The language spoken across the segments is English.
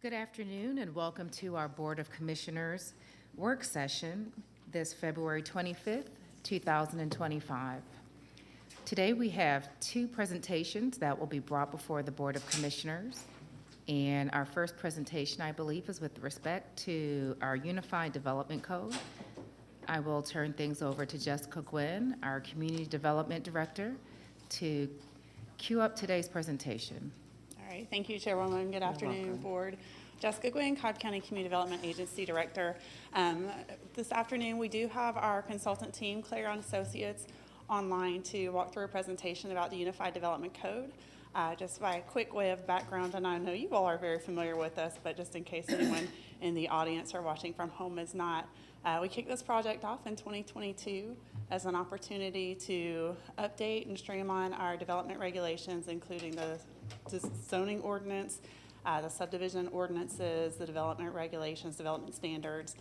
Good afternoon and welcome to our Board of Commissioners work session this February 25th, 2025. Today we have two presentations that will be brought before the Board of Commissioners. And our first presentation, I believe, is with respect to our Unified Development Code. I will turn things over to Jessica Gwynn, our Community Development Director, to cue up today's presentation. All right, thank you, Chairwoman. Good afternoon, Board. Jessica Gwynn, Cobb County Community Development Agency Director. This afternoon, we do have our consultant team, Clarion Associates, online to walk through a presentation about the Unified Development Code. Just by a quick way of background, and I know you all are very familiar with us, but just in case anyone in the audience or watching from home is not, we kicked this project off in 2022 as an opportunity to update and streamline our development regulations, including the zoning ordinance, the subdivision ordinances, the development regulations, development standards,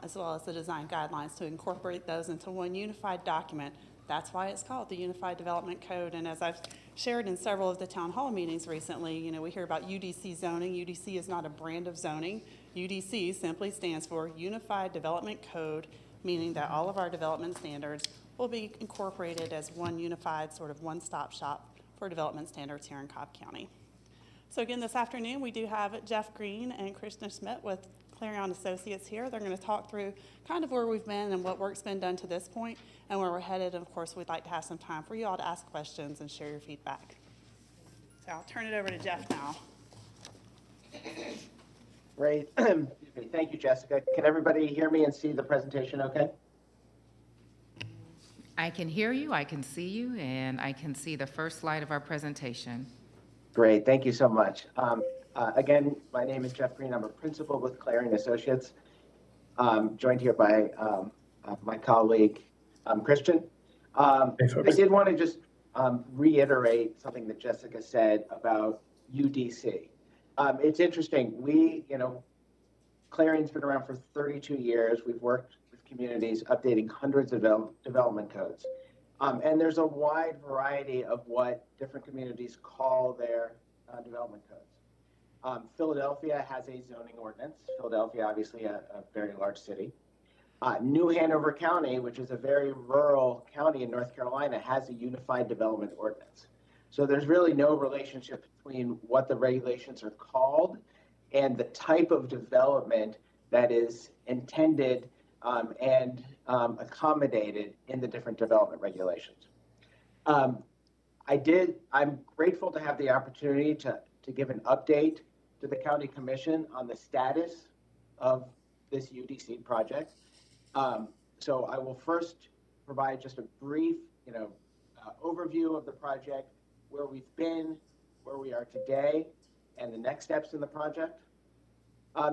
as well as the design guidelines to incorporate those into one unified document. That's why it's called the Unified Development Code. And as I've shared in several of the town hall meetings recently, we hear about UDC zoning. UDC is not a brand of zoning. UDC simply stands for Unified Development Code, meaning that all of our development standards will be incorporated as one unified sort of one-stop shop for development standards here in Cobb County. So again, this afternoon, we do have Jeff Green and Krishna Schmidt with Clarion Associates here. They're going to talk through kind of where we've been and what work's been done to this point and where we're headed. And of course, we'd like to have some time for you all to ask questions and share your feedback. So I'll turn it over to Jeff now. Great. Thank you, Jessica. Can everybody hear me and see the presentation okay? I can hear you, I can see you, and I can see the first slide of our presentation. Great. Thank you so much. Again, my name is Jeff Green. I'm a principal with Clarion Associates, joined here by my colleague, Christian. I did want to just reiterate something that Jessica said about UDC. It's interesting. Clarion's been around for 32 years. We've worked with communities updating hundreds of development codes. And there's a wide variety of what different communities call their development codes. Philadelphia has a zoning ordinance. Philadelphia, obviously a very large city. New Hanover County, which is a very rural county in North Carolina, has a unified development ordinance. So there's really no relationship between what the regulations are called and the type of development that is intended and accommodated in the different development regulations. I'm grateful to have the opportunity to give an update to the County Commission on the status of this UDC project. So I will first provide just a brief, overview of the project, where we've been, where we are today, and the next steps in the project.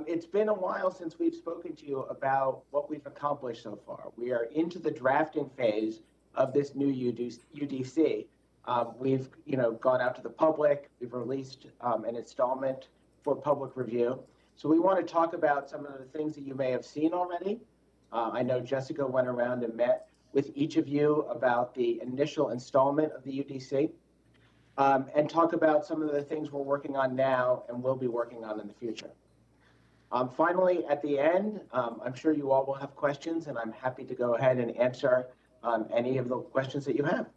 It's been a while since we've spoken to you about what we've accomplished so far. We are into the drafting phase of this new UDC. We've, gone out to the public. We've released an installment for public review. So we want to talk about some of the things that you may have seen already. I know Jessica went around and met with each of you about the initial installment of the UDC, and talk about some of the things we're working on now and will be working on in the future. Finally, at the end, I'm sure you all will have questions, and I'm happy to go ahead and answer any of the questions that you have.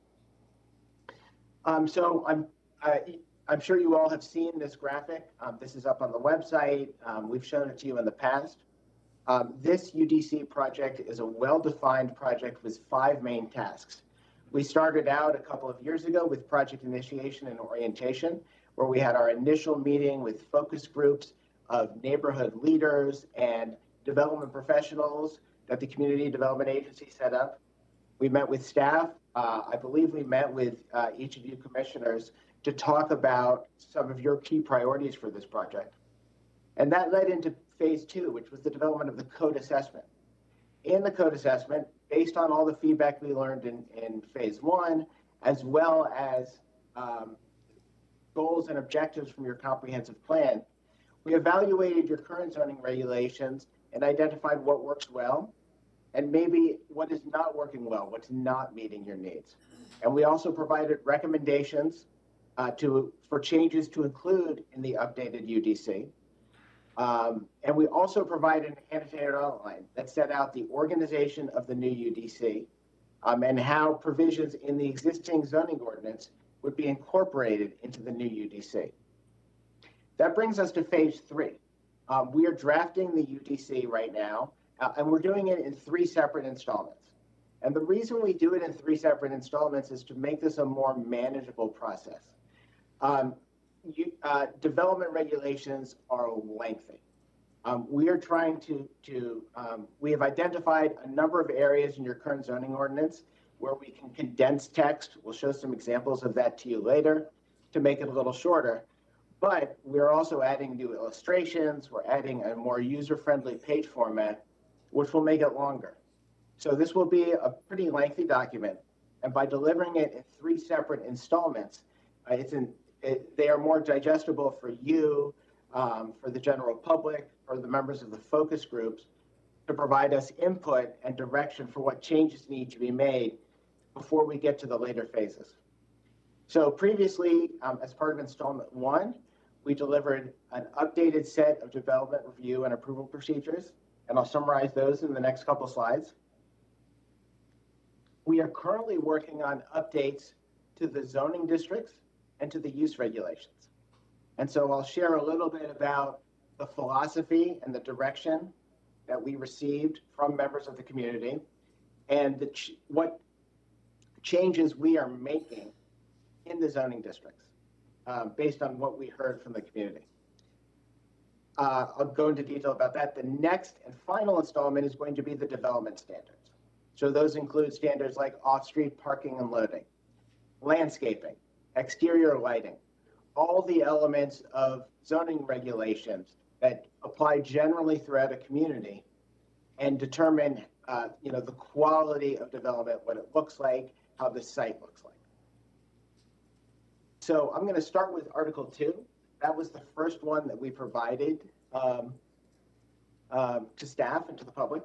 So I'm sure you all have seen this graphic. This is up on the website. We've shown it to you in the past. This UDC project is a well-defined project with 5 main tasks. We started out a couple of years ago with project initiation and orientation, where we had our initial meeting with focus groups of neighborhood leaders and development professionals that the Community Development Agency set up. We met with staff. I believe we met with each of you commissioners to talk about some of your key priorities for this project. And that led into phase 2, which was the development of the code assessment. In the code assessment, based on all the feedback we learned in phase 1, as well as goals and objectives from your comprehensive plan, we evaluated your current zoning regulations and identified what works well and maybe what is not working well, what's not meeting your needs. And we also provided recommendations for changes to include in the updated UDC. And we also provide an annotated outline that set out the organization of the new UDC and how provisions in the existing zoning ordinance would be incorporated into the new UDC. That brings us to phase 3. We are drafting the UDC right now, and we're doing it in 3 separate installments. And the reason we do it in 3 separate installments is to make this a more manageable process. Development regulations are lengthy. We are trying we have identified a number of areas in your current zoning ordinance where we can condense text. We'll show some examples of that to you later to make it a little shorter. But we're also adding new illustrations. We're adding a more user-friendly page format, which will make it longer. So this will be a pretty lengthy document. And by delivering it in 3 separate installments, they are more digestible for you, for the general public, for the members of the focus groups, to provide us input and direction for what changes need to be made before we get to the later phases. So previously, as part of installment 1, we delivered an updated set of development review and approval procedures, and I'll summarize those in the next couple slides. We are currently working on updates to the zoning districts and to the use regulations. And so I'll share a little bit about the philosophy and the direction that we received from members of the community and what changes we are making in the zoning districts based on what we heard from the community. I'll go into detail about that. The next and final installment is going to be the development standards. So those include standards like off-street parking and loading, landscaping, exterior lighting, all the elements of zoning regulations that apply generally throughout a community and determine the quality of development, what it looks like, how the site looks like. So I'm going to start with Article 2. That was the first one that we provided to staff and to the public.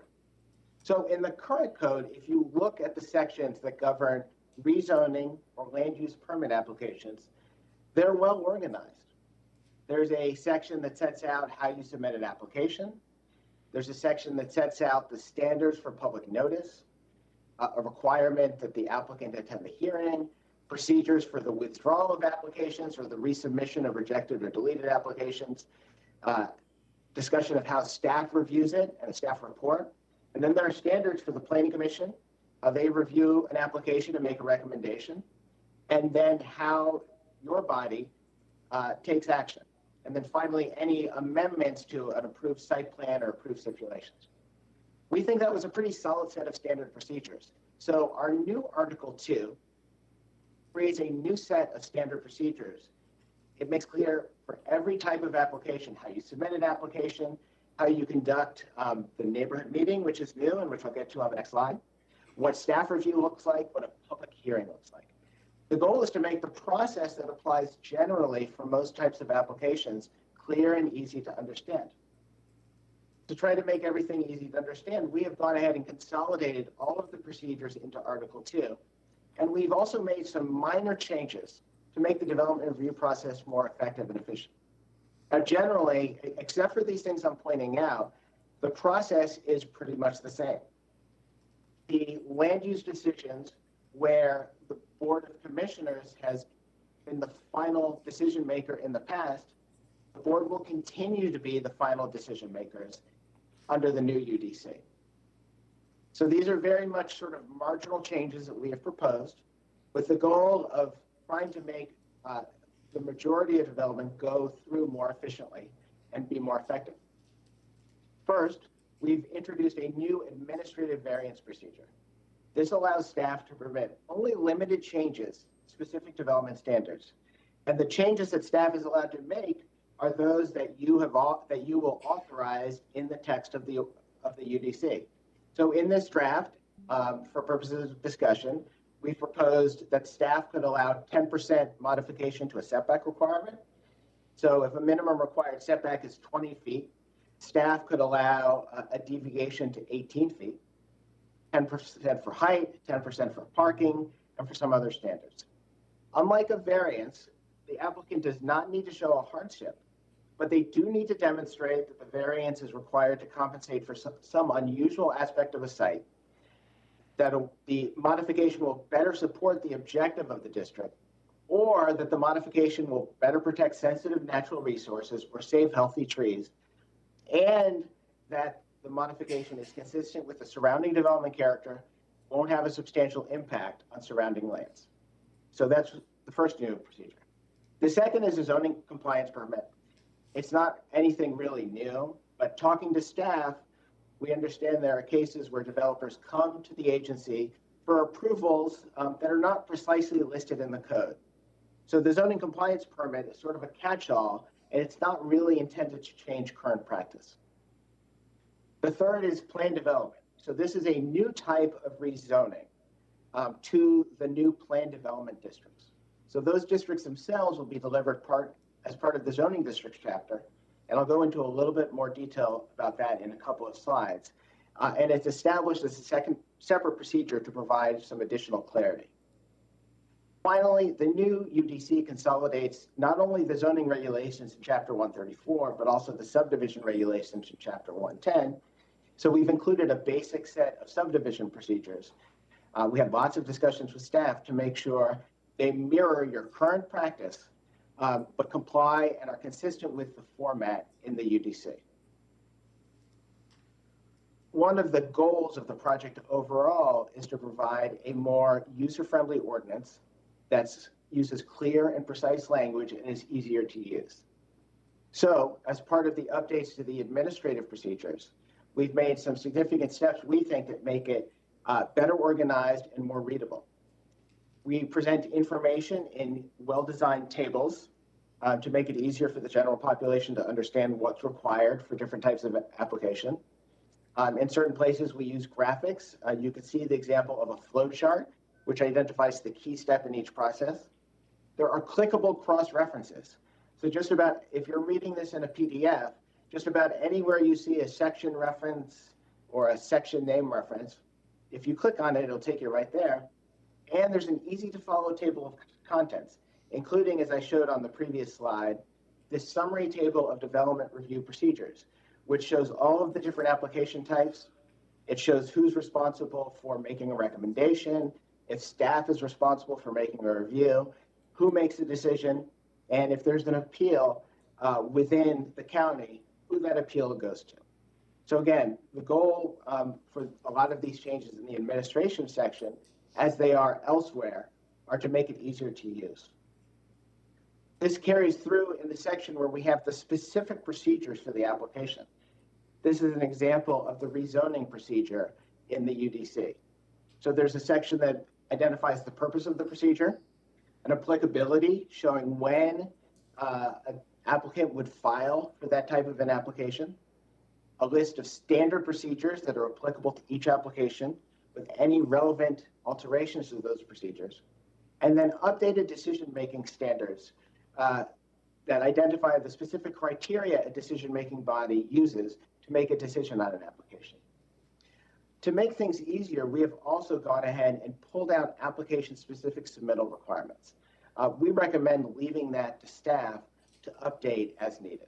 So in the current code, if you look at the sections that govern rezoning or land use permit applications, they're well organized. There's a section that sets out how you submit an application. There's a section that sets out the standards for public notice, a requirement that the applicant attend the hearing, procedures for the withdrawal of applications or the resubmission of rejected or deleted applications, discussion of how staff reviews it and a staff report. And then there are standards for the Planning Commission. They review an application and make a recommendation. And then how your body takes action. And then finally, any amendments to an approved site plan or approved stipulations. We think that was a pretty solid set of standard procedures. So our new Article 2 creates a new set of standard procedures. It makes clear for every type of application, how you submit an application, how you conduct the neighborhood meeting, which is new and which I'll get to on the next slide, what staff review looks like, what a public hearing looks like. The goal is to make the process that applies generally for most types of applications clear and easy to understand. To try to make everything easy to understand, we have gone ahead and consolidated all of the procedures into Article 2. And we've also made some minor changes to make the development review process more effective and efficient. Now, generally, except for these things I'm pointing out, the process is pretty much the same. The land use decisions where the Board of Commissioners has been the final decision maker in the past, the board will continue to be the final decision makers under the new UDC. So these are very much sort of marginal changes that we have proposed with the goal of trying to make the majority of development go through more efficiently and be more effective. First, we've introduced a new administrative variance procedure. This allows staff to permit only limited changes to specific development standards. And the changes that staff is allowed to make are those that you will authorize in the text of the UDC. So in this draft, for purposes of discussion, we proposed that staff could allow 10% modification to a setback requirement. So if a minimum required setback is 20 feet, staff could allow a deviation to 18 feet, 10% for height, 10% for parking, and for some other standards. Unlike a variance, the applicant does not need to show a hardship but they do need to demonstrate that the variance is required to compensate for some unusual aspect of a site, that the modification will better support the objective of the district, or that the modification will better protect sensitive natural resources or save healthy trees, and that the modification is consistent with the surrounding development character, won't have a substantial impact on surrounding lands. So that's the first new procedure. The second is a zoning compliance permit. It's not anything really new, but talking to staff, we understand there are cases where developers come to the agency for approvals that are not precisely listed in the code. So the zoning compliance permit is sort of a catch-all, and it's not really intended to change current practice. The third is plan development. So this is a new type of rezoning to the new plan development districts. So those districts themselves will be delivered as part of the zoning districts chapter, and I'll go into a little bit more detail about that in a couple of slides. And it's established as a second separate procedure to provide some additional clarity. Finally, the new UDC consolidates not only the zoning regulations in Chapter 134, but also the subdivision regulations in Chapter 110. So we've included a basic set of subdivision procedures. We had lots of discussions with staff to make sure they mirror your current practice, but comply and are consistent with the format in the UDC. One of the goals of the project overall is to provide a more user-friendly ordinance that uses clear and precise language and is easier to use. So, as part of the updates to the administrative procedures, we've made some significant steps, we think, that make it better organized and more readable. We present information in well-designed tables to make it easier for the general population to understand what's required for different types of application. In certain places, we use graphics. You can see the example of a flow chart, which identifies the key step in each process. There are clickable cross-references. So just about, if you're reading this in a PDF, just about anywhere you see a section reference or a section name reference, if you click on it, it'll take you right there. And there's an easy to follow table of contents, including, as I showed on the previous slide, this summary table of development review procedures, which shows all of the different application types. It shows who's responsible for making a recommendation, if staff is responsible for making a review, who makes a decision, and if there's an appeal within the county, who that appeal goes to. So again, the goal for a lot of these changes in the administration section, as they are elsewhere, are to make it easier to use. This carries through in the section where we have the specific procedures for the application. This is an example of the rezoning procedure in the UDC. So there's a section that identifies the purpose of the procedure, an applicability showing when an applicant would file for that type of an application, a list of standard procedures that are applicable to each application with any relevant alterations to those procedures, and then updated decision-making standards that identify the specific criteria a decision-making body uses to make a decision on an application. To make things easier, we have also gone ahead and pulled out application-specific submittal requirements. We recommend leaving that to staff to update as needed.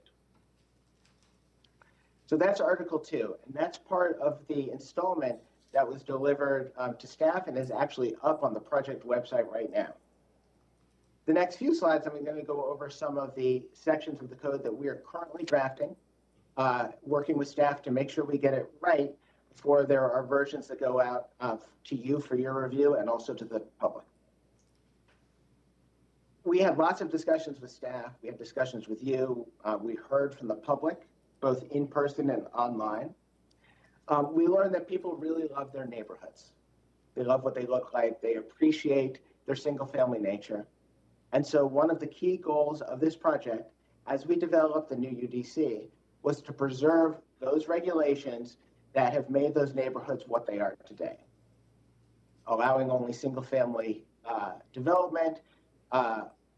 So that's Article 2, and that's part of the installment that was delivered to staff and is actually up on the project website right now. The next few slides, I'm going to go over some of the sections of the code that we are currently drafting, working with staff to make sure we get it right before there are versions that go out to you for your review and also to the public. We had lots of discussions with staff. We had discussions with you. We heard from the public, both in person and online. We learned that people really love their neighborhoods. They love what they look like. They appreciate their single-family nature. And so one of the key goals of this project, as we developed the new UDC, was to preserve those regulations that have made those neighborhoods what they are today, allowing only single-family development,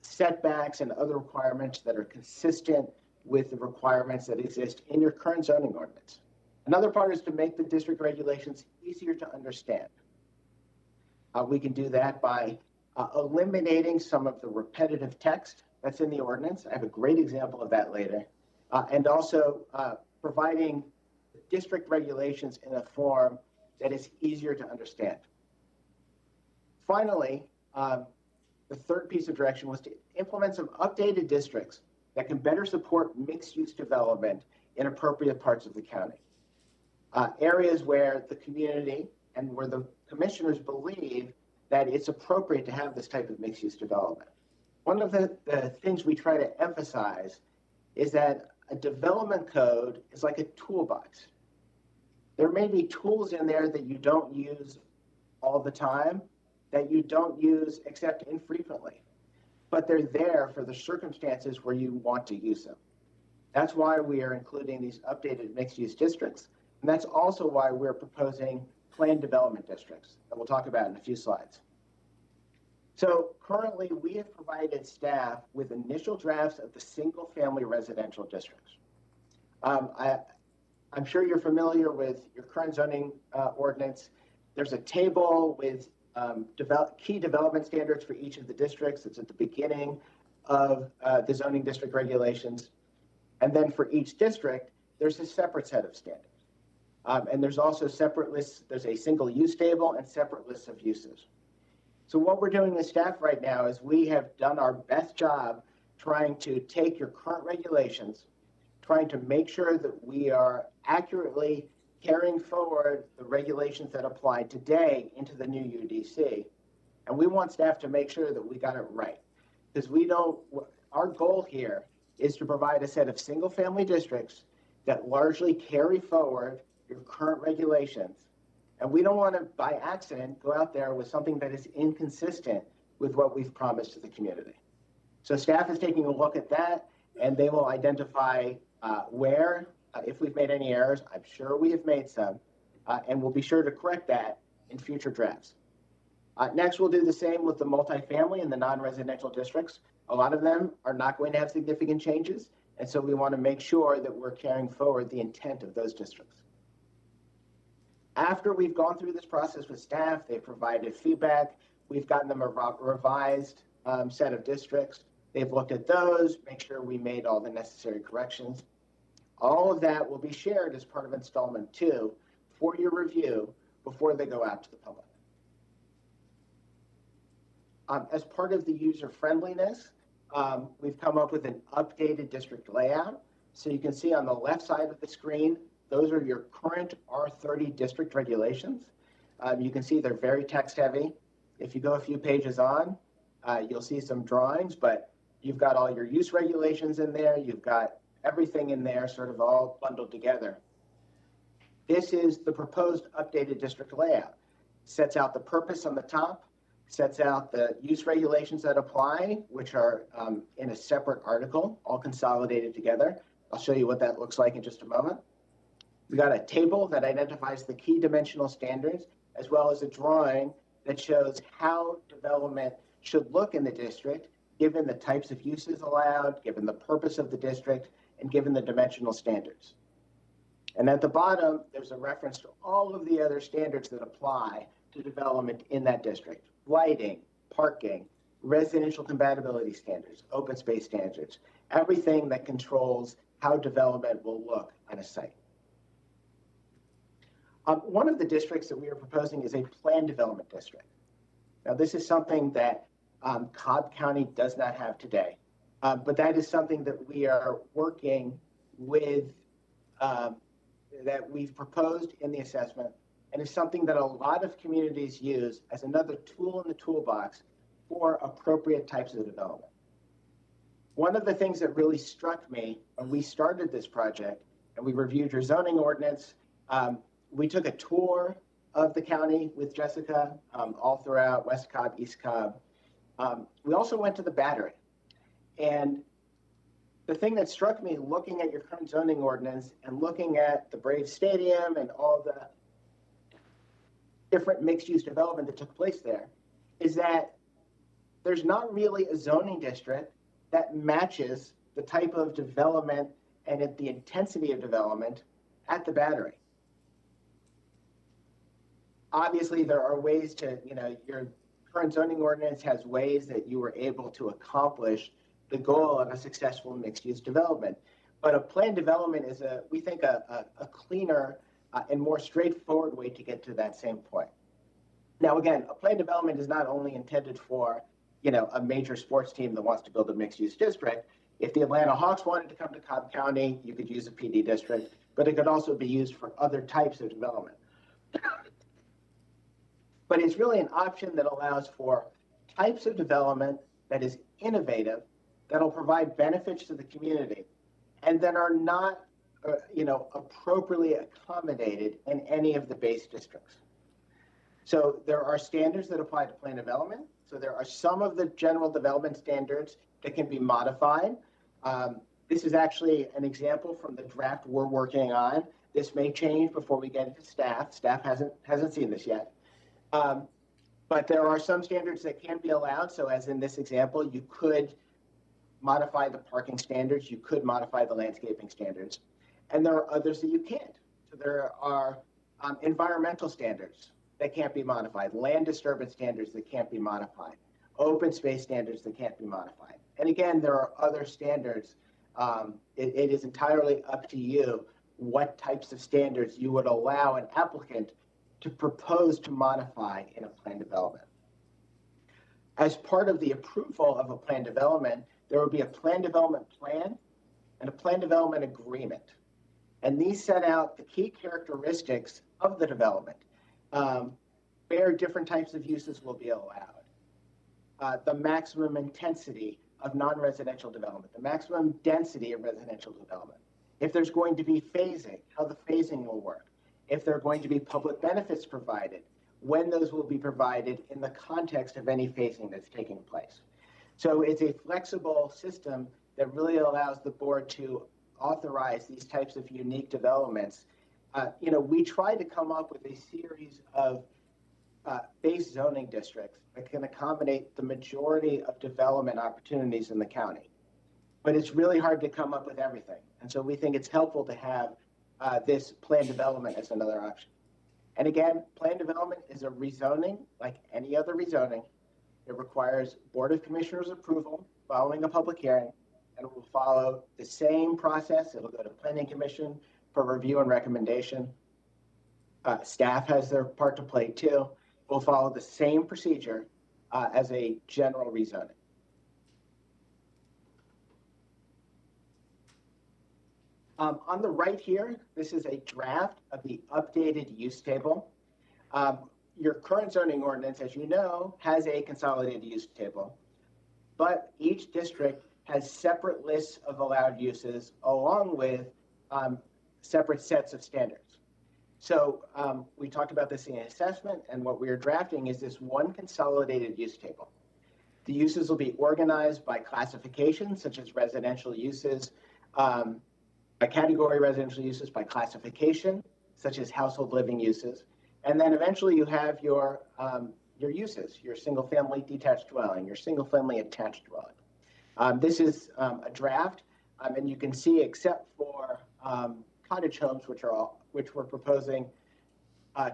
setbacks, and other requirements that are consistent with the requirements that exist in your current zoning ordinance. Another part is to make the district regulations easier to understand. We can do that by eliminating some of the repetitive text that's in the ordinance. I have a great example of that later. and also providing district regulations in a form that is easier to understand. Finally, the third piece of direction was to implement some updated districts that can better support mixed-use development in appropriate parts of the county. Areas where the community and where the commissioners believe that it's appropriate to have this type of mixed-use development. One of the things we try to emphasize is that a development code is like a toolbox. There may be tools in there that you don't use all the time, that you don't use except infrequently, but they're there for the circumstances where you want to use them. That's why we are including these updated mixed-use districts, and that's also why we're proposing planned development districts that we'll talk about in a few slides. So currently, we have provided staff with initial drafts of the single-family residential districts. I'm sure you're familiar with your current zoning ordinance. There's a table with key development standards for each of the districts. It's at the beginning of the zoning district regulations. And then for each district, there's a separate set of standards. And there's also separate lists. There's a single use table and separate lists of uses. So what we're doing with staff right now is we have done our best job trying to take your current regulations, trying to make sure that we are accurately carrying forward the regulations that apply today into the new UDC. And we want staff to make sure that we got it right. Because our goal here is to provide a set of single family districts that largely carry forward your current regulations. And we don't want to, by accident, go out there with something that is inconsistent with what we've promised to the community. So staff is taking a look at that, and they will identify where, if we've made any errors. I'm sure we have made some, and we'll be sure to correct that in future drafts. Next, we'll do the same with the multifamily and the non-residential districts. A lot of them are not going to have significant changes, and so we want to make sure that we're carrying forward the intent of those districts. After we've gone through this process with staff, they've provided feedback. We've gotten them a revised set of districts. They've looked at those, make sure we made all the necessary corrections. All of that will be shared as part of installment 2 for your review before they go out to the public. As part of the user friendliness, we've come up with an updated district layout. So you can see on the left side of the screen, those are your current R30 district regulations. You can see they're very text heavy. If you go a few pages on, you'll see some drawings, but you've got all your use regulations in there. You've got everything in there sort of all bundled together. This is the proposed updated district layout. Sets out the purpose on the top, sets out the use regulations that apply, which are in a separate article, all consolidated together. I'll show you what that looks like in just a moment. We got a table that identifies the key dimensional standards, as well as a drawing that shows how development should look in the district, given the types of uses allowed, given the purpose of the district, and given the dimensional standards. And at the bottom, there's a reference to all of the other standards that apply to development in that district: lighting, parking, residential compatibility standards, open space standards, everything that controls how development will look on a site. One of the districts that we are proposing is a planned development district. Now, this is something that Cobb County does not have today, but that is something that we are working with, that we've proposed in the assessment, and is something that a lot of communities use as another tool in the toolbox for appropriate types of development. One of the things that really struck me when we started this project and we reviewed your zoning ordinance, we took a tour of the county with Jessica all throughout West Cobb, East Cobb. We also went to the Battery. And the thing that struck me looking at your current zoning ordinance and looking at the Braves Stadium and all the different mixed-use development that took place there is that there's not really a zoning district that matches the type of development and the intensity of development at the Battery. Obviously, there are ways to, your current zoning ordinance has ways that you were able to accomplish the goal of a successful mixed-use development. But a plan development is we think a cleaner and more straightforward way to get to that same point. Now, again, a plan development is not only intended for, a major sports team that wants to build a mixed-use district. If the Atlanta Hawks wanted to come to Cobb County, you could use a PD district, but it could also be used for other types of development. But it's really an option that allows for types of development that is innovative, that'll provide benefits to the community, and that are not, appropriately accommodated in any of the base districts. So there are standards that apply to plan development. So there are some of the general development standards that can be modified. This is actually an example from the draft we're working on. This may change before we get into staff. Staff hasn't seen this yet. But there are some standards that can be allowed. So as in this example, you could modify the parking standards, you could modify the landscaping standards, and there are others that you can't. So there are environmental standards that can't be modified, land disturbance standards that can't be modified, open space standards that can't be modified. And again, there are other standards. It is entirely up to you what types of standards you would allow an applicant to propose to modify in a plan development. As part of the approval of a plan development, there will be a plan development plan and a plan development agreement. And these set out the key characteristics of the development, where different types of uses will be allowed, the maximum intensity of non-residential development, the maximum density of residential development, if there's going to be phasing, how the phasing will work, if there are going to be public benefits provided, when those will be provided in the context of any phasing that's taking place. So it's a flexible system that really allows the board to authorize these types of unique developments. We try to come up with a series of base zoning districts that can accommodate the majority of development opportunities in the county. But it's really hard to come up with everything. And so we think it's helpful to have this plan development as another option. And again, plan development is a rezoning like any other rezoning. It requires Board of Commissioners approval following a public hearing, and it will follow the same process. It'll go to Planning Commission for review and recommendation. Staff has their part to play too. We'll follow the same procedure as a general rezoning. On the right here, this is a draft of the updated use table. Your current zoning ordinance, as you know, has a consolidated use table, but each district has separate lists of allowed uses along with separate sets of standards. So we talked about this in assessment, and what we are drafting is this one consolidated use table. The uses will be organized by classification, such as residential uses, by category residential uses, by classification, such as household living uses. And then eventually you have your uses, your single family detached dwelling, your single family attached dwelling. This is a draft, and you can see except for cottage homes, which we're proposing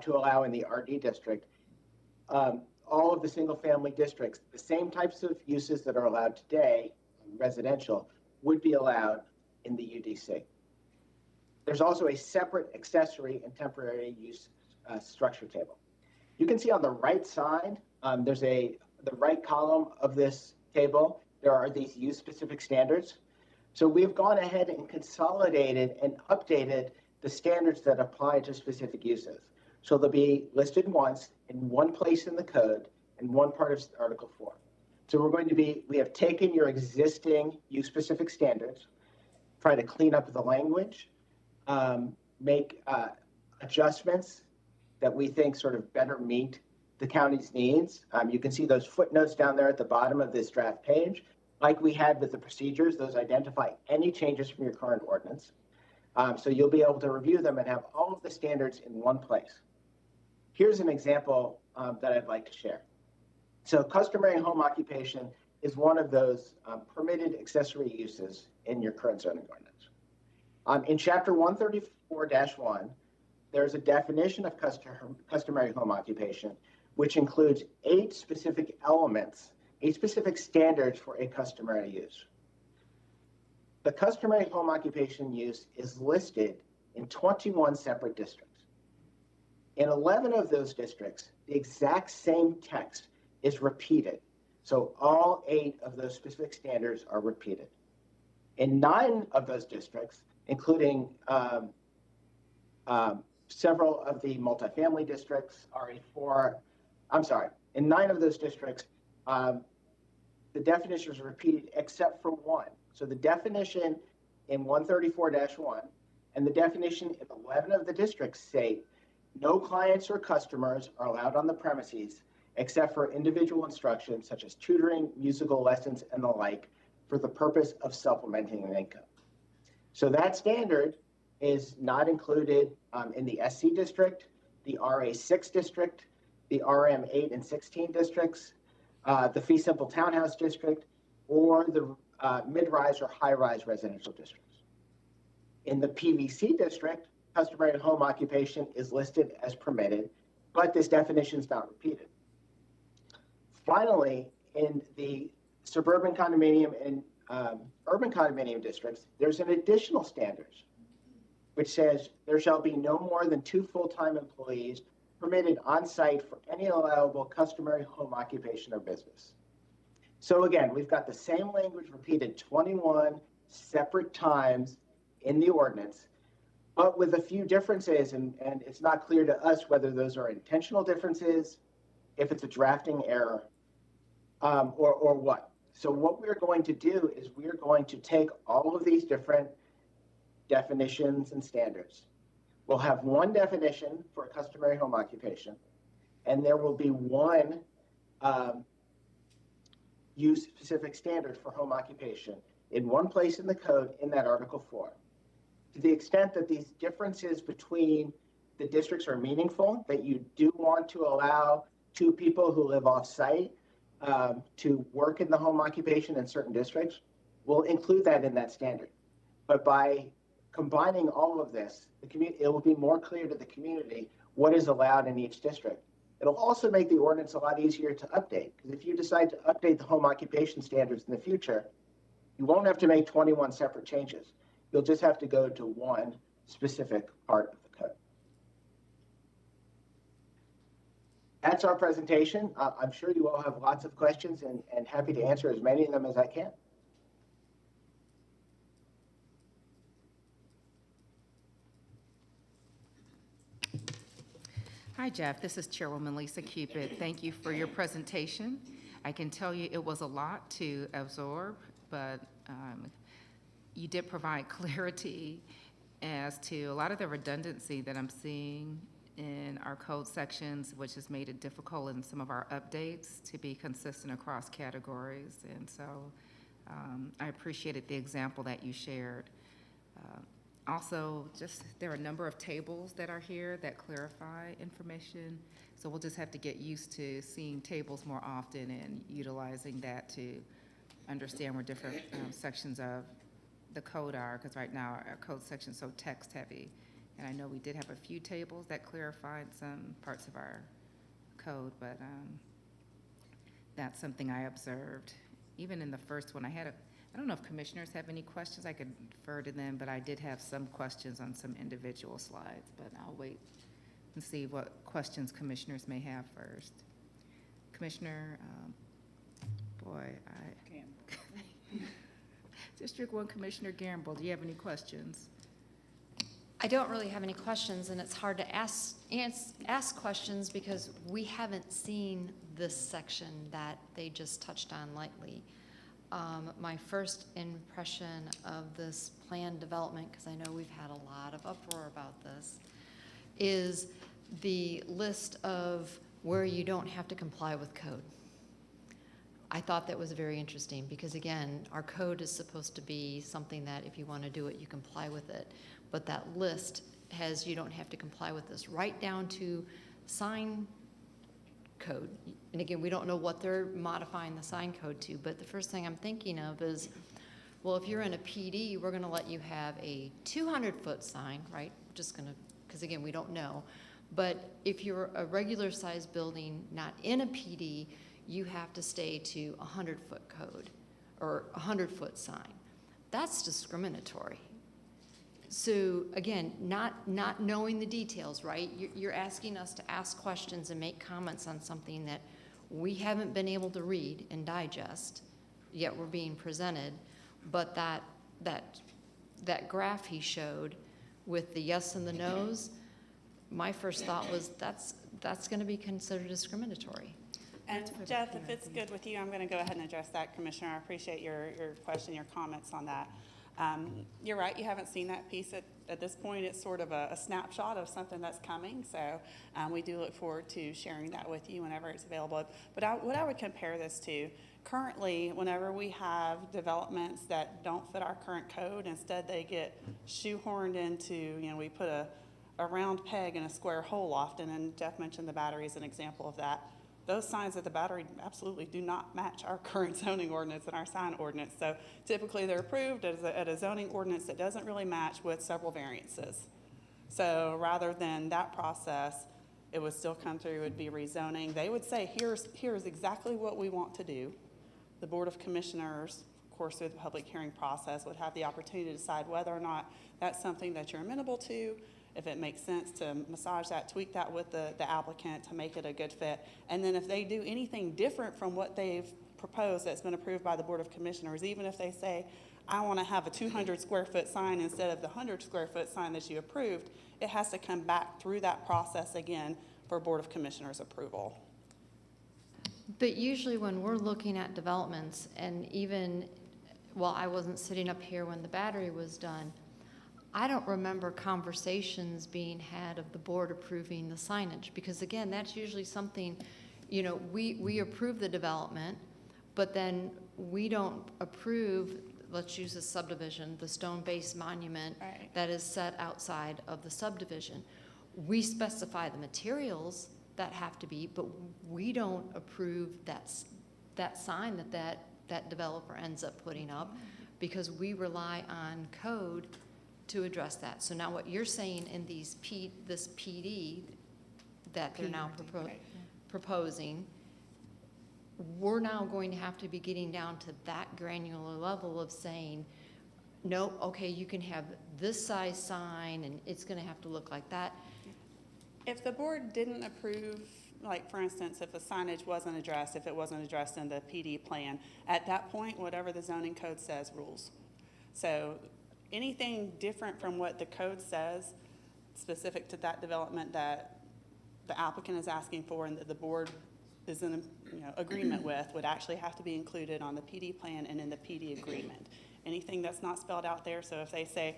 to allow in the RD district, all of the single family districts, the same types of uses that are allowed today, residential, would be allowed in the UDC. There's also a separate accessory and temporary use structure table. You can see on the right side, the right column of this table, there are these use-specific standards. So we've gone ahead and consolidated and updated the standards that apply to specific uses. So they'll be listed once in one place in the code in one part of Article 4. So we have taken your existing use-specific standards, try to clean up the language, make adjustments that we think sort of better meet the county's needs. You can see those footnotes down there at the bottom of this draft page. Like we had with the procedures, those identify any changes from your current ordinance. So you'll be able to review them and have all of the standards in one place. Here's an example that I'd like to share. So customary home occupation is one of those permitted accessory uses in your current zoning ordinance. In Chapter 134-1, there's a definition of customary home occupation, which includes 8 specific elements, 8 specific standards for a customary use. the customary home occupation use is listed in 21 separate districts. In 11 of those districts, the exact same text is repeated. So all 8 of those specific standards are repeated. In 9 of those districts, including several of the multifamily districts, RA4, in 9 of those districts, the definition is repeated except for one. So the definition in 134-1 and the definition in 11 of the districts say no clients or customers are allowed on the premises except for individual instruction such as tutoring, musical lessons, and the like for the purpose of supplementing an income. So that standard is not included in the SC district, the RA6 district, the RM8 and 16 districts, the fee simple townhouse district, or the mid-rise or high-rise residential districts. In the PVC district, customary home occupation is listed as permitted, but this definition is not repeated. Finally, in the suburban condominium and urban condominium districts, there's an additional standard which says there shall be no more than 2 full-time employees permitted on site for any allowable customary home occupation or business. So again, we've got the same language repeated 21 separate times in the ordinance, but with a few differences, and it's not clear to us whether those are intentional differences, if it's a drafting error, or what. So what we're going to do is we're going to take all of these different definitions and standards. We'll have one definition for a customary home occupation, and there will be one use-specific standard for home occupation in one place in the code in that Article 4. To the extent that these differences between the districts are meaningful, that you do want to allow 2 people who live off-site to work in the home occupation in certain districts, we'll include that in that standard. But by combining all of this, it will be more clear to the community what is allowed in each district. It'll also make the ordinance a lot easier to update, because if you decide to update the home occupation standards in the future, you won't have to make 21 separate changes. You'll just have to go to one specific part of the code. That's our presentation. I'm sure you all have lots of questions and happy to answer as many of them as I can. Hi, Jeff. This is Chairwoman Lisa Cupid. Thank you for your presentation. I can tell you it was a lot to absorb, but you did provide clarity as to a lot of the redundancy that I'm seeing in our code sections, which has made it difficult in some of our updates to be consistent across categories. And so I appreciated the example that you shared. Also, there are a number of tables that are here that clarify information. So we'll just have to get used to seeing tables more often and utilizing that to understand where different sections of the code are, because right now our code section is so text heavy. And I know we did have a few tables that clarified some parts of our code, but that's something I observed. Even in the first one, I don't know if commissioners have any questions. I could defer to them, but I did have some questions on some individual slides, but I'll wait and see what questions commissioners may have first. Commissioner, District 1 Commissioner Gamble, do you have any questions? I don't really have any questions, and it's hard to ask questions because we haven't seen this section that they just touched on lightly. My first impression of this plan development, because I know we've had a lot of uproar about this, is the list of where you don't have to comply with code. I thought that was very interesting because, again, our code is supposed to be something that if you want to do it, you comply with it. But that list has you don't have to comply with this, right down to sign code. And again, we don't know what they're modifying the sign code to, but the first thing I'm thinking of is, well, if you're in a PD, we're going to let you have a 200-foot sign, right? Just going to, because again, we don't know. But if you're a regular sized building, not in a PD, you have to stay to 100-foot code or 100-foot sign. that's discriminatory. So again, not knowing the details, right? You're asking us to ask questions and make comments on something that we haven't been able to read and digest, yet we're being presented. But that graph he showed with the yes and the no's, my first thought was that's going to be considered discriminatory. And Jeff, if it's good with you, I'm going to go ahead and address that, Commissioner. I appreciate your question, your comments on that. You're right, you haven't seen that piece at this point. It's sort of a snapshot of something that's coming. So we do look forward to sharing that with you whenever it's available. But what I would compare this to, currently, whenever we have developments that don't fit our current code, instead they get shoehorned into, we put a round peg in a square hole often, and Jeff mentioned the battery as an example of that. Those signs at the battery absolutely do not match our current zoning ordinance and our sign ordinance. So typically they're approved at a zoning ordinance that doesn't really match with several variances. So rather than that process, it would still come through, it would be rezoning. They would say, here's exactly what we want to do. The Board of Commissioners, of course, through the public hearing process, would have the opportunity to decide whether or not that's something that you're amenable to, if it makes sense to massage that, tweak that with the applicant to make it a good fit. And then if they do anything different from what they've proposed that's been approved by the Board of Commissioners, even if they say, I want to have a 200 square foot sign instead of the 100 square foot sign that you approved, it has to come back through that process again for Board of Commissioners approval. But usually when we're looking at developments, and even while I wasn't sitting up here when the battery was done, I don't remember conversations being had of the board approving the signage, because again, that's usually something, we approve the development, but then we don't approve, let's use a subdivision, the stone-based monument Right. that is set outside of the subdivision. We specify the materials that have to be, but we don't approve that sign that developer ends up putting up, because we rely on code to address that. So now what you're saying in this PD that they're now proposing, we're now going to have to be getting down to that granular level of saying, no, okay, you can have this size sign and it's going to have to look like that. If the board didn't approve, like for instance, if the signage wasn't addressed, if it wasn't addressed in the PD plan, at that point, whatever the zoning code says rules. So anything different from what the code says, specific to that development that the applicant is asking for and that the board is in agreement with, would actually have to be included on the PD plan and in the PD agreement. Anything that's not spelled out there, so if they say,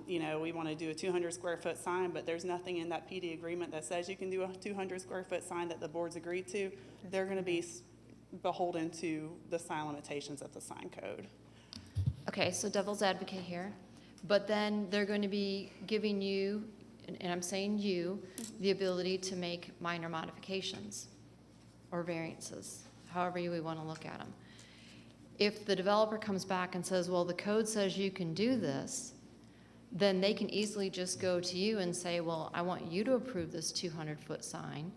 we want to do a 200 square foot sign, but there's nothing in that PD agreement that says you can do a 200 square foot sign that the board's agreed to, they're going to be beholden to the sign limitations of the sign code. Okay, so devil's advocate here, but then they're going to be giving you, and I'm saying you, the ability to make minor modifications or variances, however we want to look at them. If the developer comes back and says, well, the code says you can do this, then they can easily just go to you and say, well, I want you to approve this 200-foot sign,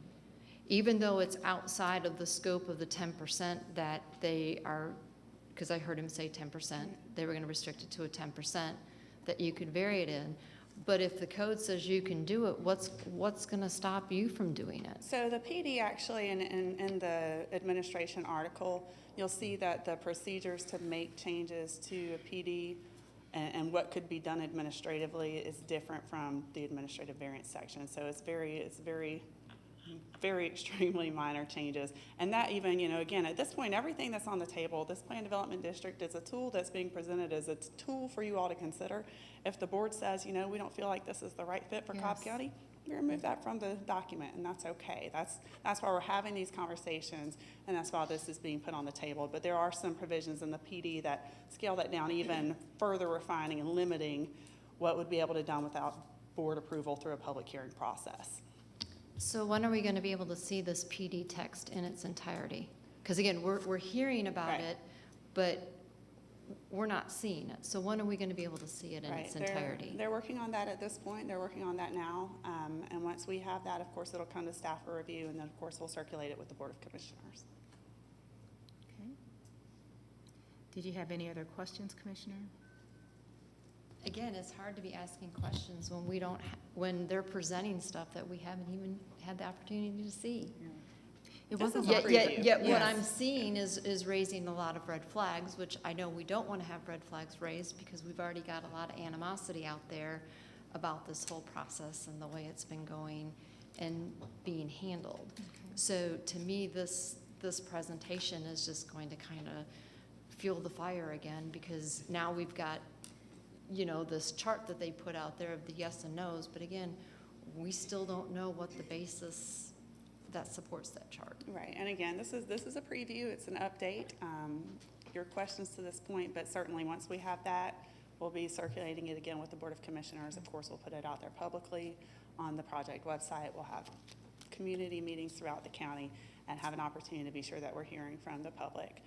even though it's outside of the scope of the 10% that they are, because I heard him say 10%, they were going to restrict it to a 10% that you could vary it in. But if the code says you can do it, what's going to stop you from doing it? So the PD actually, in the administration article, you'll see that the procedures to make changes to a PD and what could be done administratively is different from the administrative variance section. So it's very extremely minor changes. And that even, again, at this point, everything that's on the table, this plan development district is a tool that's being presented as a tool for you all to consider. If the board says, we don't feel like this is the right fit for Cobb County, we remove that from the document, and that's okay. That's why we're having these conversations, and that's why this is being put on the table. But there are some provisions in the PD that scale that down, even further refining and limiting what would be able to be done without board approval through a public hearing process. So when are we going to be able to see this PD text in its entirety? Because again, we're hearing about Right. it, but we're not seeing it. So when are we going to be able to see it in Right. its entirety? They're working on that at this point. They're working on that now. And once we have that, of course, it'll come to staff for review, and then, of course, we'll circulate it with the Board of Commissioners. Okay. Did you have any other questions, Commissioner? again, it's hard to be asking questions when we don't, when they're presenting stuff that we haven't even had the opportunity to see. It This wasn't is a like- Yet what Yes. I'm seeing is raising a lot of red flags, which I know we don't want to have red flags raised because we've already got a lot of animosity out there about this whole process and the way it's been going and being handled. So to me, this presentation is just going to kind of fuel the fire again, because now we've got, you know, this chart that they put out there of the yes and no's, but again, we still don't know what the basis that supports that chart. Right, and again, this is a preview, it's an update. Your questions to this point, but certainly once we have that, we'll be circulating it again with the Board of Commissioners. Of course, we'll put it out there publicly on the project website. We'll have community meetings throughout the county and have an opportunity to be sure that we're hearing from the public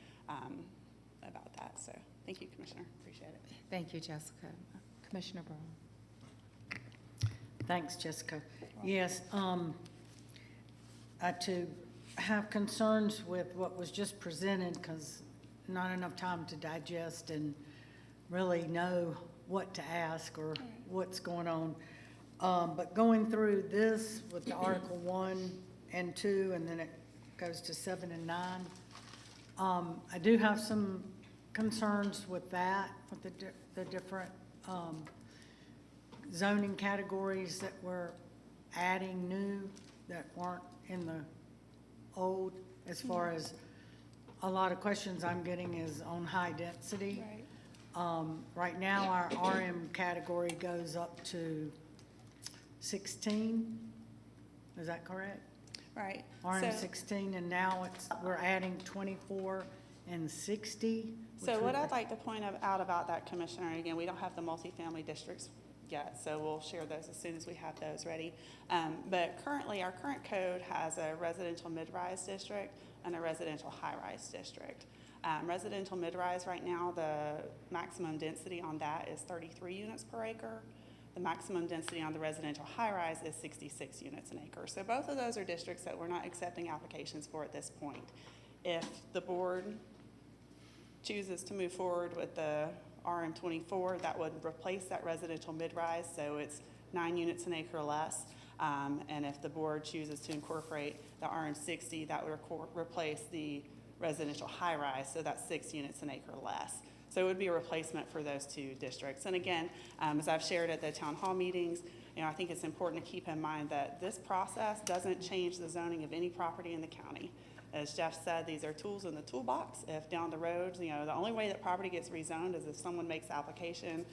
about that. So thank you, Commissioner, appreciate it. Thank you, Jessica. Commissioner Brown. Thanks, Jessica. Yes, to have concerns with what was just presented, because not enough time to digest and really know what to ask or what's going on. But going through this with the Article 1 and 2, and then it goes to 7 and 9, I do have some concerns with that, with the different zoning categories that we're adding new that weren't in the old, as far as a lot of questions I'm getting is on high density. Right. Right now, our RM category goes up to 16, is that correct? Right. RM So- 16, and now we're adding 24 and 60. So which what would- I'd like to point out about that, Commissioner, and again, we don't have the multifamily districts yet, so we'll share those as soon as we have those ready. But currently, our current code has a residential mid-rise district and a residential high-rise district. Residential mid-rise right now, the maximum density on that is 33 units per acre. The maximum density on the residential high-rise is 66 units an acre. So both of those are districts that we're not accepting applications for at this point. If the board chooses to move forward with the RM24, that would replace that residential mid-rise, so it's 9 units an acre or less. And if the board chooses to incorporate the RM60, that would replace the residential high-rise, so that's 6 units an acre or less. So it would be a replacement for those two districts. And again, as I've shared at the town hall meetings, you know, I think it's important to keep in mind that this process doesn't change the zoning of any property in the county. As Jeff said, these are tools in the toolbox. If down the road, you know, the only way that property gets rezoned is if someone makes application,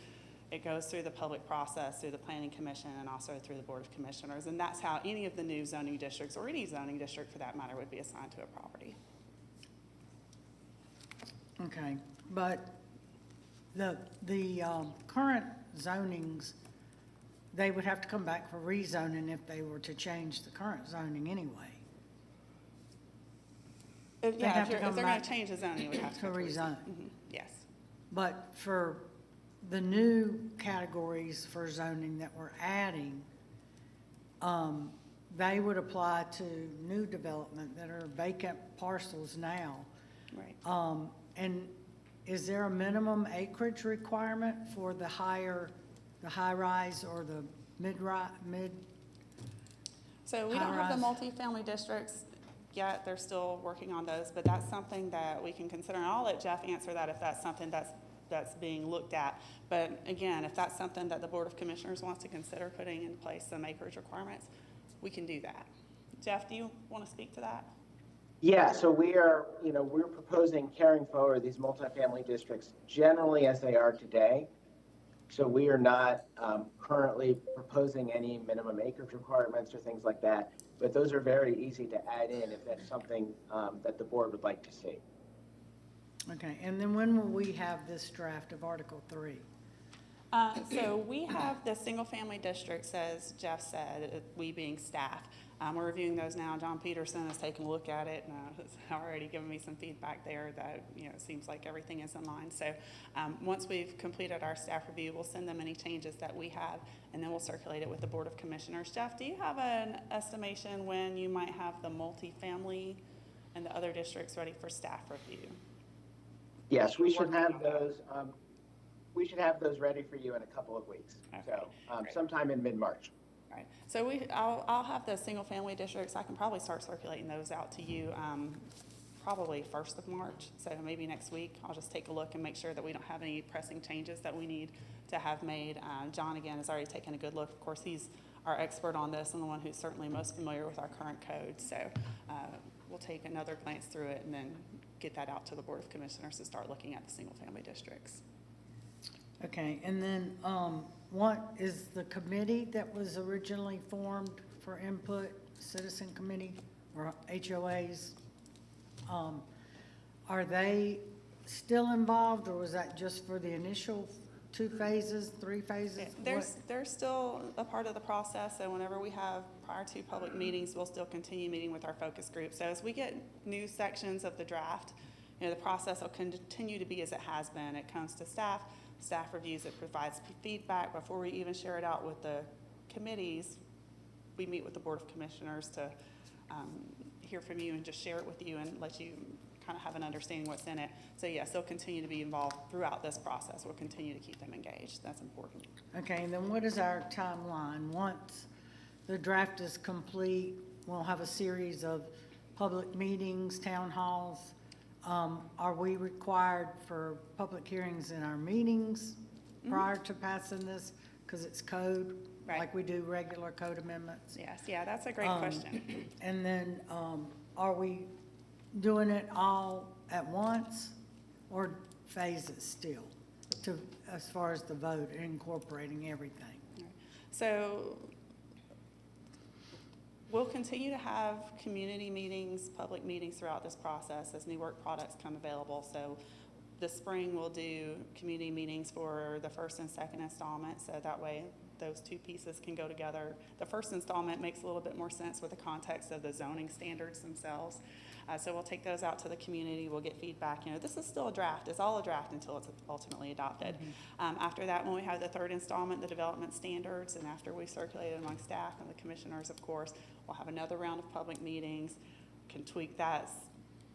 it goes through the public process, through the Planning Commission, and also through the Board of Commissioners. And that's how any of the new zoning districts, or any zoning district for that matter, would be assigned to a property. Okay, but the current zonings, they would have to come back for rezoning if they were to change the current zoning anyway. If have if to they're come gonna back change the zoning, we have to to go through rezone. Yes. But for the new categories for zoning that we're adding, they would apply to new development that are vacant parcels now. Right. And is there a minimum acreage requirement for the high-rise or the mid-rise? So we don't have the High-rise. multifamily districts yet, they're still working on those, but that's something that we can consider. And I'll let Jeff answer that if that's something that's being looked at. But again, if that's something that the Board of Commissioners wants to consider putting in place some acreage requirements, we can do that. Jeff, do you want to speak to that? Yeah, so we're proposing carrying forward these multifamily districts generally as they are today. So we are not currently proposing any minimum acreage requirements or things like that, but those are very easy to add in if that's something that the board would like to see. Okay, and then when will we have this draft of Article 3? So we have the single-family districts, as Jeff said, we being staff. We're reviewing those now. John Peterson has taken a look at it and has already given me some feedback there that, you know, it seems like everything is in line. So once we've completed our staff review, we'll send them any changes that we have, and then we'll circulate it with the Board of Commissioners. Jeff, do you have an estimation when you might have the multifamily and the other districts ready for staff review? Yes, we should have those. we should have those ready for you in a couple of weeks. Okay, So great. sometime in mid-March. Right, so I'll have the single-family districts, I can probably start circulating those out to you, probably 1st of March, so maybe next week. I'll just take a look and make sure that we don't have any pressing changes that we need to have made. John, again, has already taken a good look. Of course, he's our expert on this and the one who's certainly most familiar with our current code, so we'll take another glance through it and then get that out to the Board of Commissioners to start looking at the single-family districts. Okay, and then, what is the committee that was originally formed for input, citizen committee or HOAs? Are they still involved, or was that just for the initial 2 phases, 3 phases? They're still a part of the process, so whenever we have prior to public meetings, we'll still continue meeting with our focus group. So as we get new sections of the draft, the process will continue to be as it has been. It comes to staff reviews it, provides feedback. Before we even share it out with the committees, we meet with the Board of Commissioners to hear from you and just share it with you and let you kind of have an understanding what's in it. So yes, they'll continue to be involved throughout this process. We'll continue to keep them engaged. That's important. Okay, and then what is our timeline? Once the draft is complete, we'll have a series of public meetings, town halls. Are we required for public hearings in our meetings prior to passing this? Because it's code, Right. like we do regular code amendments? Yes, yeah, that's a great question. And then, are we doing it all at once or phases still to, as far as the vote, incorporating everything? So we'll continue to have community meetings, public meetings throughout this process as new work products come available. So this spring we'll do community meetings for the first and second installment, so that way those 2 pieces can go together. The first installment makes a little bit more sense with the context of the zoning standards themselves. So we'll take those out to the community. We'll get feedback. This is still a draft. It's all a draft until it's ultimately adopted. After that, when we have the 3rd installment, the development standards, and after we circulate it among staff and the commissioners, of course, we'll have another round of public meetings, can tweak that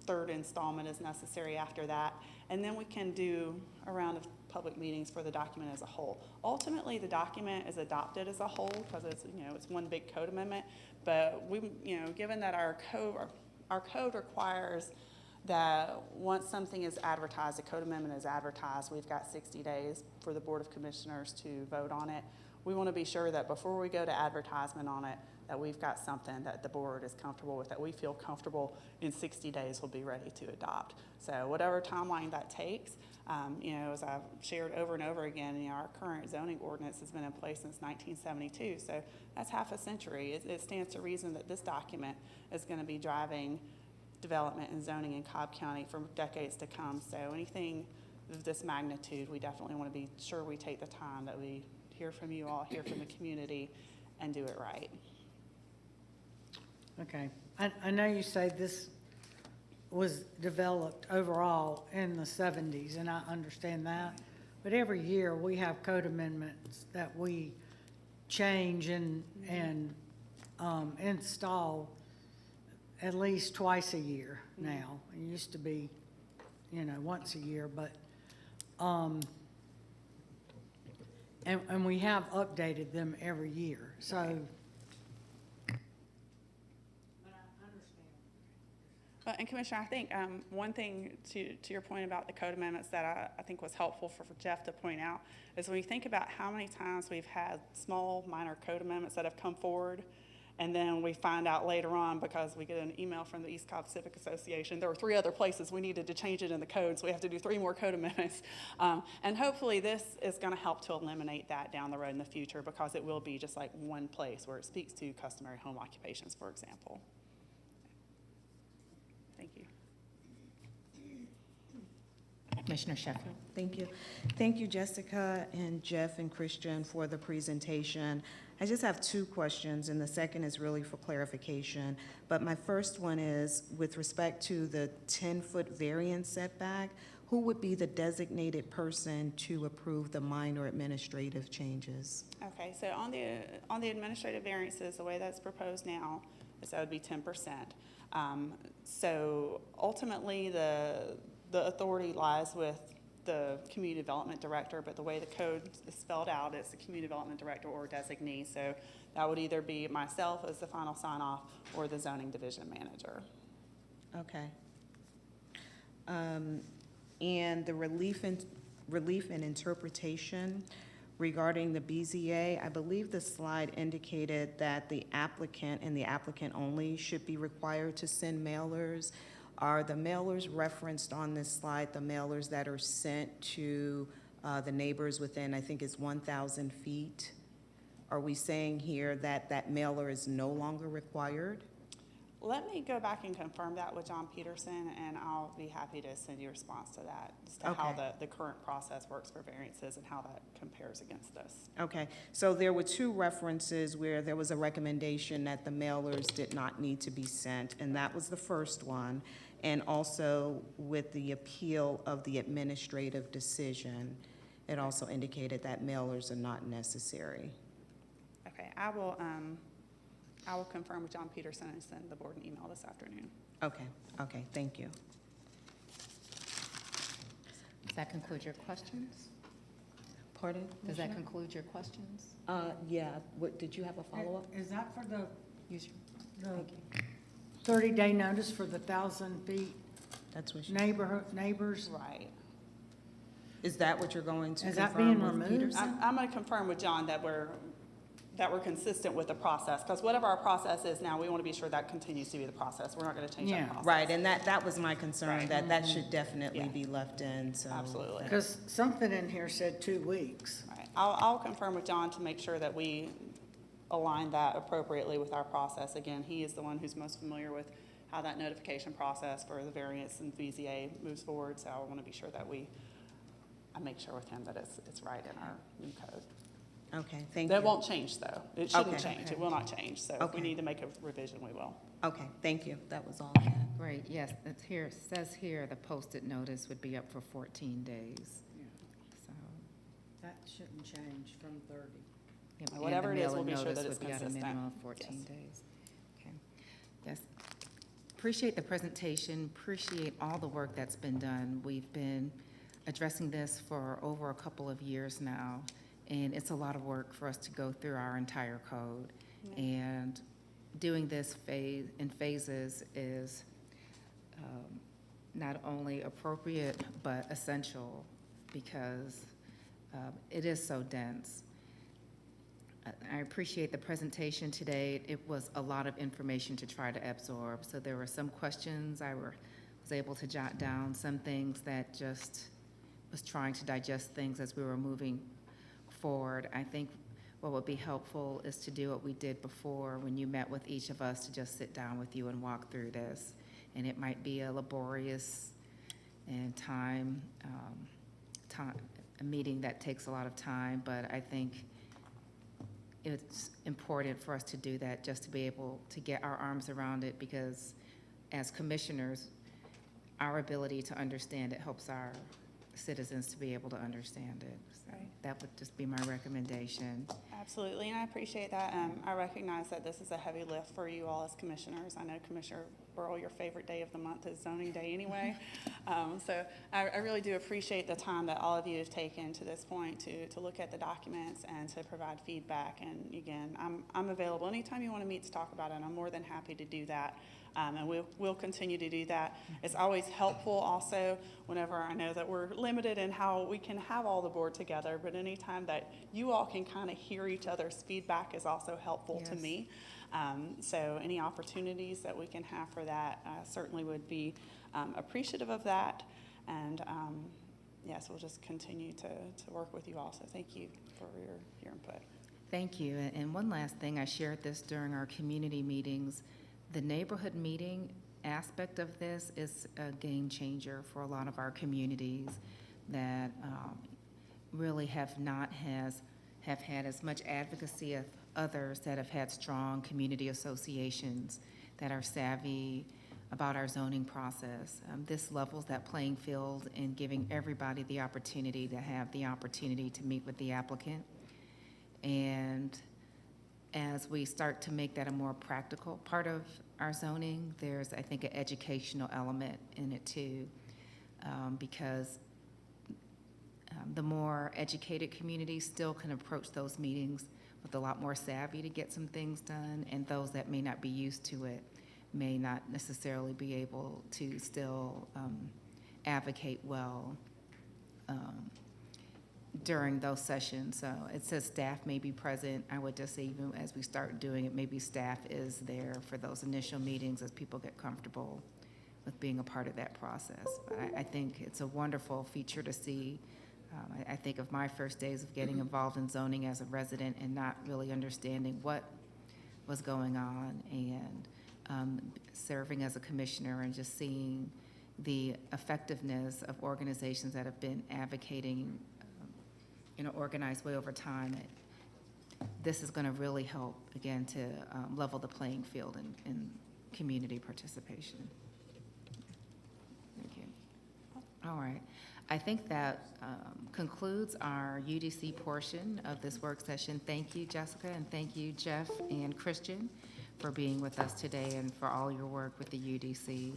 3rd installment as necessary after that, and then we can do a round of public meetings for the document as a whole. Ultimately, the document is adopted as a whole because it's, it's one big code amendment, but we, given that our code requires that once something is advertised, a code amendment is advertised, we've got 60 days for the Board of Commissioners to vote on it. We want to be sure that before we go to advertisement on it, that we've got something that the board is comfortable with, that we feel comfortable in 60 days will be ready to adopt. So whatever timeline that takes, as I've shared over and over again, our current zoning ordinance has been in place since 1972. So that's half a century. It stands to reason that this document is going to be driving development and zoning in Cobb County for decades to come. So anything of this magnitude, we definitely want to be sure we take the time, that we hear from you all, hear from the community, and do it right. Okay, I know you say this was developed overall in the 70s, and I understand that, but every year we have code amendments that we change and install at least twice a year now. It used to be, once a year, but, and we have updated them every year, so. And Commissioner, I think one thing to your point about the code amendments that I think was helpful for Jeff to point out is when you think about how many times we've had small, minor code amendments that have come forward, and then we find out later on, because we get an email from the East Cobb Civic Association, there were 3 other places we needed to change it in the code, so we have to do 3 more code amendments. And hopefully this is going to help to eliminate that down the road in the future, because it will be just like one place where it speaks to customary home occupations, for example. Thank you. Commissioner Sheffield. Thank you. Thank you, Jessica and Jeff and Christian, for the presentation. I just have 2 questions, and the second is really for clarification. But my first one is with respect to the 10-foot variance setback, who would be the designated person to approve the minor administrative changes? Okay, so on the administrative variances, the way that's proposed now is that would be 10%. So ultimately, the authority lies with the community development director, but the way the code is spelled out, it's the community development director or designee. So that would either be myself as the final sign-off or the zoning division manager. Okay. And the relief and interpretation regarding the BZA, I believe the slide indicated that the applicant and the applicant only should be required to send mailers. Are the mailers referenced on this slide the mailers that are sent to the neighbors within, I think it's 1,000 feet? Are we saying here that that mailer is no longer required? Let me go back and confirm that with John Peterson, and I'll be happy to send you a response to that, as to how Okay. the current process works for variances and how that compares against this. Okay, so there were two references where there was a recommendation that the mailers did not need to be sent, and that was the first one. And also with the appeal of the administrative decision, it also indicated that mailers are not necessary. Okay, I will confirm with John Peterson and send the board an email this afternoon. Okay, okay, thank you. Does that conclude your questions? Pardon? Does that conclude your questions? Yeah, what, did you have a follow-up? Is that for the Use your, the 30-day notice for the 1,000 feet That's what she, neighbors? Right. is that what you're going to Is that confirm being with removed? Peterson? I'm going to confirm with John that we're consistent with the process, because whatever our process is now, we want to be sure that continues to be the process. We're not going to change Yeah. that process. Right, and that was my concern, Right. that that should definitely Yeah. be left in, so. Absolutely. Because something in here said 2 weeks. Right. I'll confirm with John to make sure that we align that appropriately with our process. Again, he is the one who's most familiar with how that notification process for the variance and VZA moves forward, so I want to be sure that I make sure with him that it's right in our new code. Okay, thank you. That won't change, though. It shouldn't Okay. change. It will not change. So if we Okay. need to make a revision, we will. Okay, thank you, that was all I had. great, yes, it's here, it says here the posted notice would be up for 14 days. So, That shouldn't change from 30. yep, and Whatever the it is, we'll mailing be sure that notice it's would be at a consistent. minimum of 14 Yes. days. Okay, yes. Appreciate the presentation, appreciate all the work that's been done. We've been addressing this for over a couple of years now, and it's a lot of work for us to go through our entire code. Yeah. And doing this in phases is not only appropriate, but essential, because it is so dense. I appreciate the presentation today. It was a lot of information to try to absorb. So there were some questions I was able to jot down, some things that just was trying to digest things as we were moving forward. I think what would be helpful is to do what we did before when you met with each of us, to just sit down with you and walk through this. And it might be a laborious and a meeting that takes a lot of time, but I think it's important for us to do that, just to be able to get our arms around it, because as commissioners, our ability to understand it helps our citizens to be able to understand it. So Right. that would just be my recommendation. Absolutely, and I appreciate that. I recognize that this is a heavy lift for you all as commissioners. I know Commissioner Burrow, your favorite day of the month is zoning day anyway. So I really do appreciate the time that all of you have taken to this point to look at the documents and to provide feedback. And again, I'm available anytime you want to meet to talk about it. I'm more than happy to do that. And we'll continue to do that. It's always helpful also whenever I know that we're limited in how we can have all the board together, but anytime that you all can kind of hear each other's feedback is also helpful to Yes. me. So any opportunities that we can have for that certainly would be appreciative of that. And yes, we'll just continue to work with you all. So thank you for your input. Thank you. And one last thing, I shared this during our community meetings. The neighborhood meeting aspect of this is a game changer for a lot of our communities that really have had as much advocacy as others that have had strong community associations that are savvy about our zoning process. This levels that playing field in giving everybody the opportunity to have the opportunity to meet with the applicant. And as we start to make that a more practical part of our zoning, there's, I think, an educational element in it too, because The more educated communities still can approach those meetings with a lot more savvy to get some things done, and those that may not be used to it may not necessarily be able to still advocate well during those sessions. So it says staff may be present. I would just say, even as we start doing it, maybe staff is there for those initial meetings as people get comfortable with being a part of that process. But I think it's a wonderful feature to see. I think of my first days of getting involved in zoning as a resident and not really understanding what was going on, and serving as a commissioner and just seeing the effectiveness of organizations that have been advocating in an organized way over time. This is going to really help, again, to level the playing field in community participation. Thank you. All right. I think that concludes our UDC portion of this work session. Thank you, Jessica, and thank you, Jeff and Christian, for being with us today and for all your work with the UDC.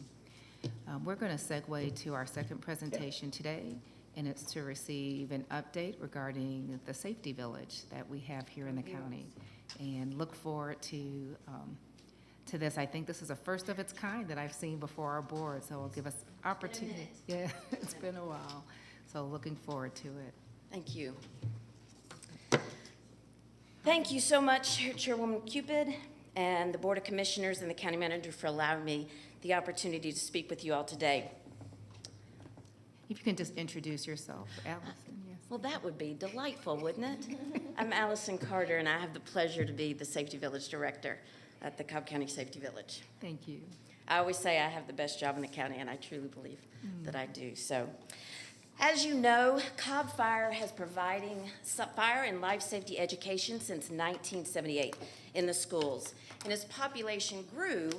We're going to segue to our second presentation today, and it's to receive an update regarding the safety village that we have here in the county, and look forward to this. I think this is a first of its kind that I've seen before our board, so it'll give us opportunity. Yeah, it's been a while, so looking forward to it. Thank you. Thank you so much, Chairwoman Cupid, and the Board of Commissioners and the County Manager for allowing me the opportunity to speak with you all today. If you can just introduce yourself, Allison. Yes. Well, that would be delightful, wouldn't it? I'm Allison Carter, and I have the pleasure to be the Safety Village Director at the Cobb County Safety Village. Thank you. I always say I have the best job in the county, and I truly believe that I do. So, as you know, Cobb Fire has providing fire and life safety education since 1978 in the schools. And as population grew,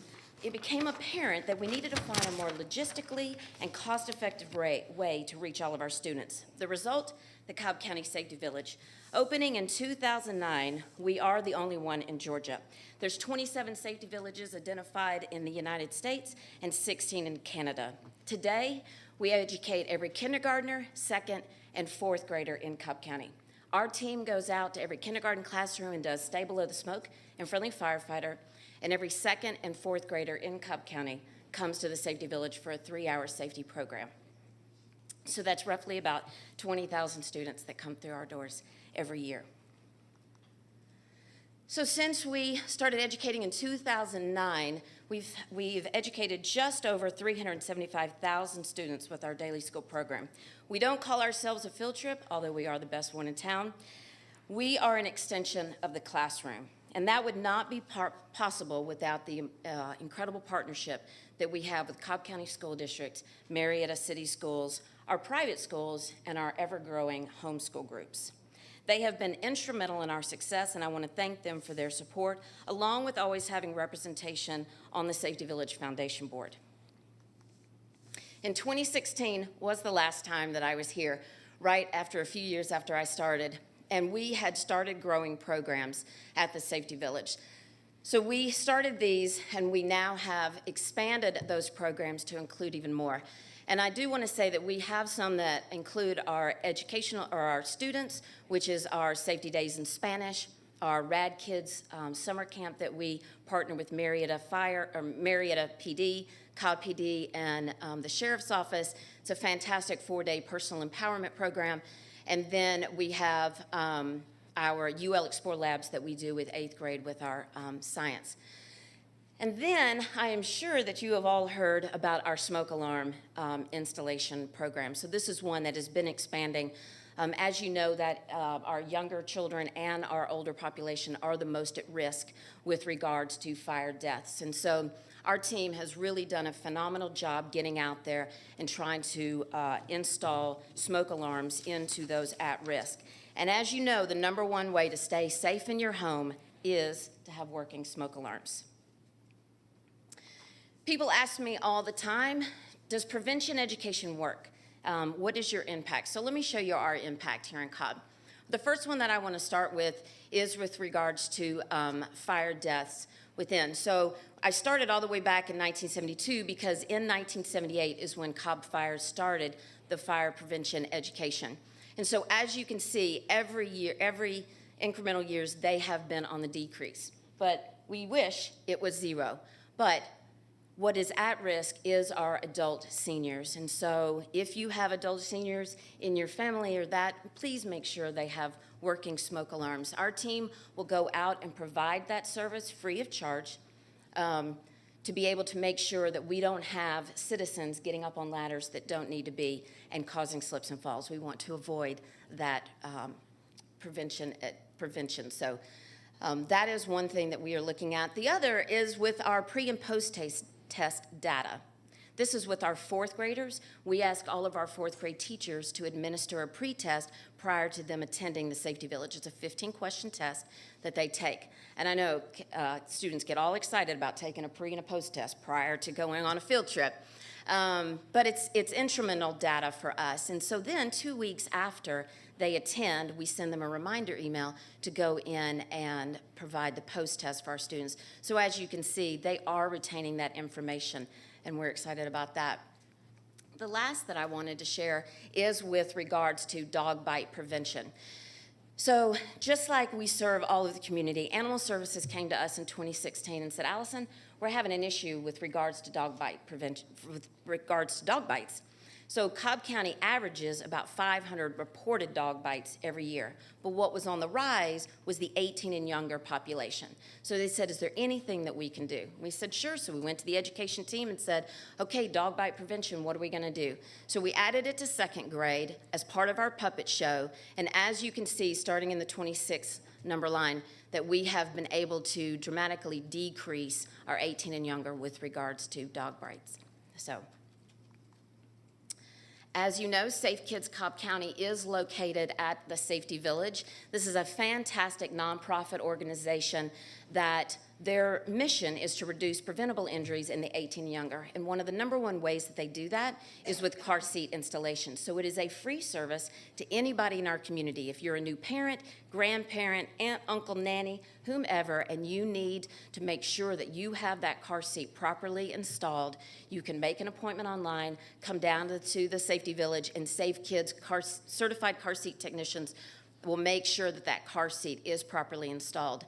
it became apparent that we needed to find a more logistically and cost-effective way to reach all of our students. The result, the Cobb County Safety Village. Opening in 2009, we are the only one in Georgia. There's 27 safety villages identified in the United States and 16 in Canada. Today, we educate every kindergartner, second, and fourth grader in Cobb County. Our team goes out to every kindergarten classroom and does Stay Below the Smoke and Friendly Firefighter, and every second and fourth grader in Cobb County comes to the Safety Village for a 3-hour safety program. So that's roughly about 20,000 students that come through our doors every year. So since we started educating in 2009, we've educated just over 375,000 students with our daily school program. We don't call ourselves a field trip, although we are the best one in town. We are an extension of the classroom, and that would not be possible without the incredible partnership that we have with Cobb County School District, Marietta City Schools, our private schools, and our ever-growing homeschool groups. They have been instrumental in our success, and I want to thank them for their support, along with always having representation on the Safety Village Foundation Board. In 2016 was the last time that I was here, right after a few years after I started, and we had started growing programs at the Safety Village. So we started these, and we now have expanded those programs to include even more. And I do want to say that we have some that include our educational, or our students, which is our Safety Days in Spanish, our Rad Kids summer camp that we partner with Marietta Fire, or Marietta PD, Cobb PD, and the Sheriff's Office. It's a fantastic 4-day personal empowerment program. And then we have our UL Explore Labs that we do with 8th grade with our science. And then I am sure that you have all heard about our smoke alarm installation program. So this is one that has been expanding. As you know, that our younger children and our older population are the most at risk with regards to fire deaths. And so our team has really done a phenomenal job getting out there and trying to install smoke alarms into those at risk. And as you know, the #1 way to stay safe in your home is to have working smoke alarms. People ask me all the time, does prevention education work? What is your impact? So let me show you our impact here in Cobb. The first one that I want to start with is with regards to fire deaths within. So I started all the way back in 1972 because in 1978 is when Cobb Fire started the fire prevention education. And so as you can see, every year, every incremental years, they have been on the decrease. But we wish it was zero. But what is at risk is our adult seniors. And so if you have adult seniors in your family or that, please make sure they have working smoke alarms. Our team will go out and provide that service free of charge to be able to make sure that we don't have citizens getting up on ladders that don't need to be and causing slips and falls. We want to avoid that prevention. So that is one thing that we are looking at. The other is with our pre and post test data. This is with our fourth graders. We ask all of our fourth grade teachers to administer a pre-test prior to them attending the Safety Village. It's a 15-question test that they take. And I know students get all excited about taking a pre and a post test prior to going on a field trip. But it's instrumental data for us. And so then 2 weeks after they attend, we send them a reminder email to go in and provide the post test for our students. So as you can see, they are retaining that information, and we're excited about that. The last that I wanted to share is with regards to dog bite prevention. So just like we serve all of the community, Animal Services came to us in 2016 and said, Allison, we're having an issue with regards to dog bite prevention, with regards to dog bites. So Cobb County averages about 500 reported dog bites every year. But what was on the rise was the 18 and younger population. So they said, is there anything that we can do? We said, sure. So we went to the education team and said, okay, dog bite prevention, what are we going to do? So we added it to second grade as part of our puppet show. And as you can see, starting in the 26 number line, that we have been able to dramatically decrease our 18 and younger with regards to dog bites. So, as you know, Safe Kids Cobb County is located at the Safety Village. This is a fantastic nonprofit organization that their mission is to reduce preventable injuries in the 18 and younger. And one of the number one ways that they do that is with car seat installation. So it is a free service to anybody in our community. If you're a new parent, grandparent, aunt, uncle, nanny, whomever, and you need to make sure that you have that car seat properly installed, you can make an appointment online, come down to the Safety Village, and Safe Kids certified car seat technicians will make sure that that car seat is properly installed.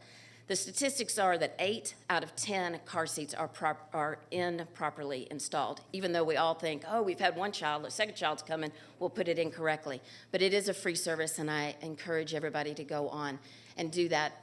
The statistics are that 8 out of 10 car seats are improperly installed, even though we all think, oh, we've had one child, the second child's coming, we'll put it in correctly. But it is a free service, and I encourage everybody to go on and do that.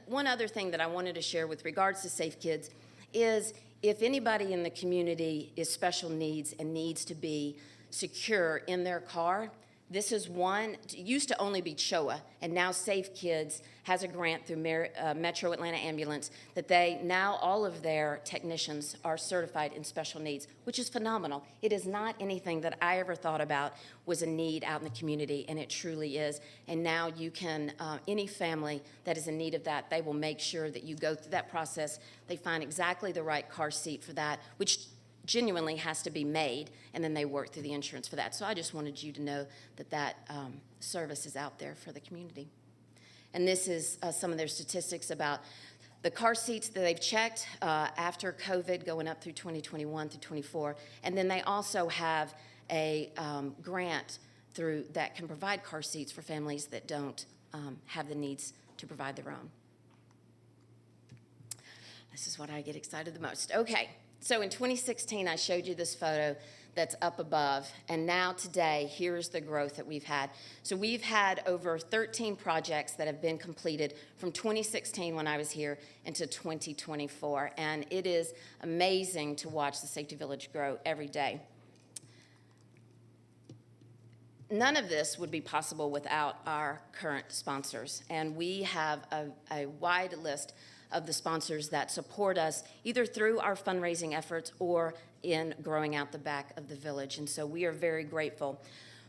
One other thing that I wanted to share with regards to Safe Kids is if anybody in the community is special needs and needs to be secure in their car, this is one, it used to only be CHOA, and now Safe Kids has a grant through Metro Atlanta Ambulance that now all of their technicians are certified in special needs, which is phenomenal. It is not anything that I ever thought about was a need out in the community, and it truly is. And now you can, any family that is in need of that, they will make sure that you go through that process. They find exactly the right car seat for that, which genuinely has to be made, and then they work through the insurance for that. So I just wanted you to know that that service is out there for the community. And this is some of their statistics about the car seats that they've checked after COVID going up through 2021 through 24. And then they also have a grant through that can provide car seats for families that don't have the needs to provide their own. This is what I get excited the most. Okay. So in 2016, I showed you this photo that's up above, and now today, here's the growth that we've had. So we've had over 13 projects that have been completed from 2016 when I was here into 2024, and it is amazing to watch the Safety Village grow every day. None of this would be possible without our current sponsors, and we have a wide list of the sponsors that support us either through our fundraising efforts or in growing out the back of the village. And so we are very grateful.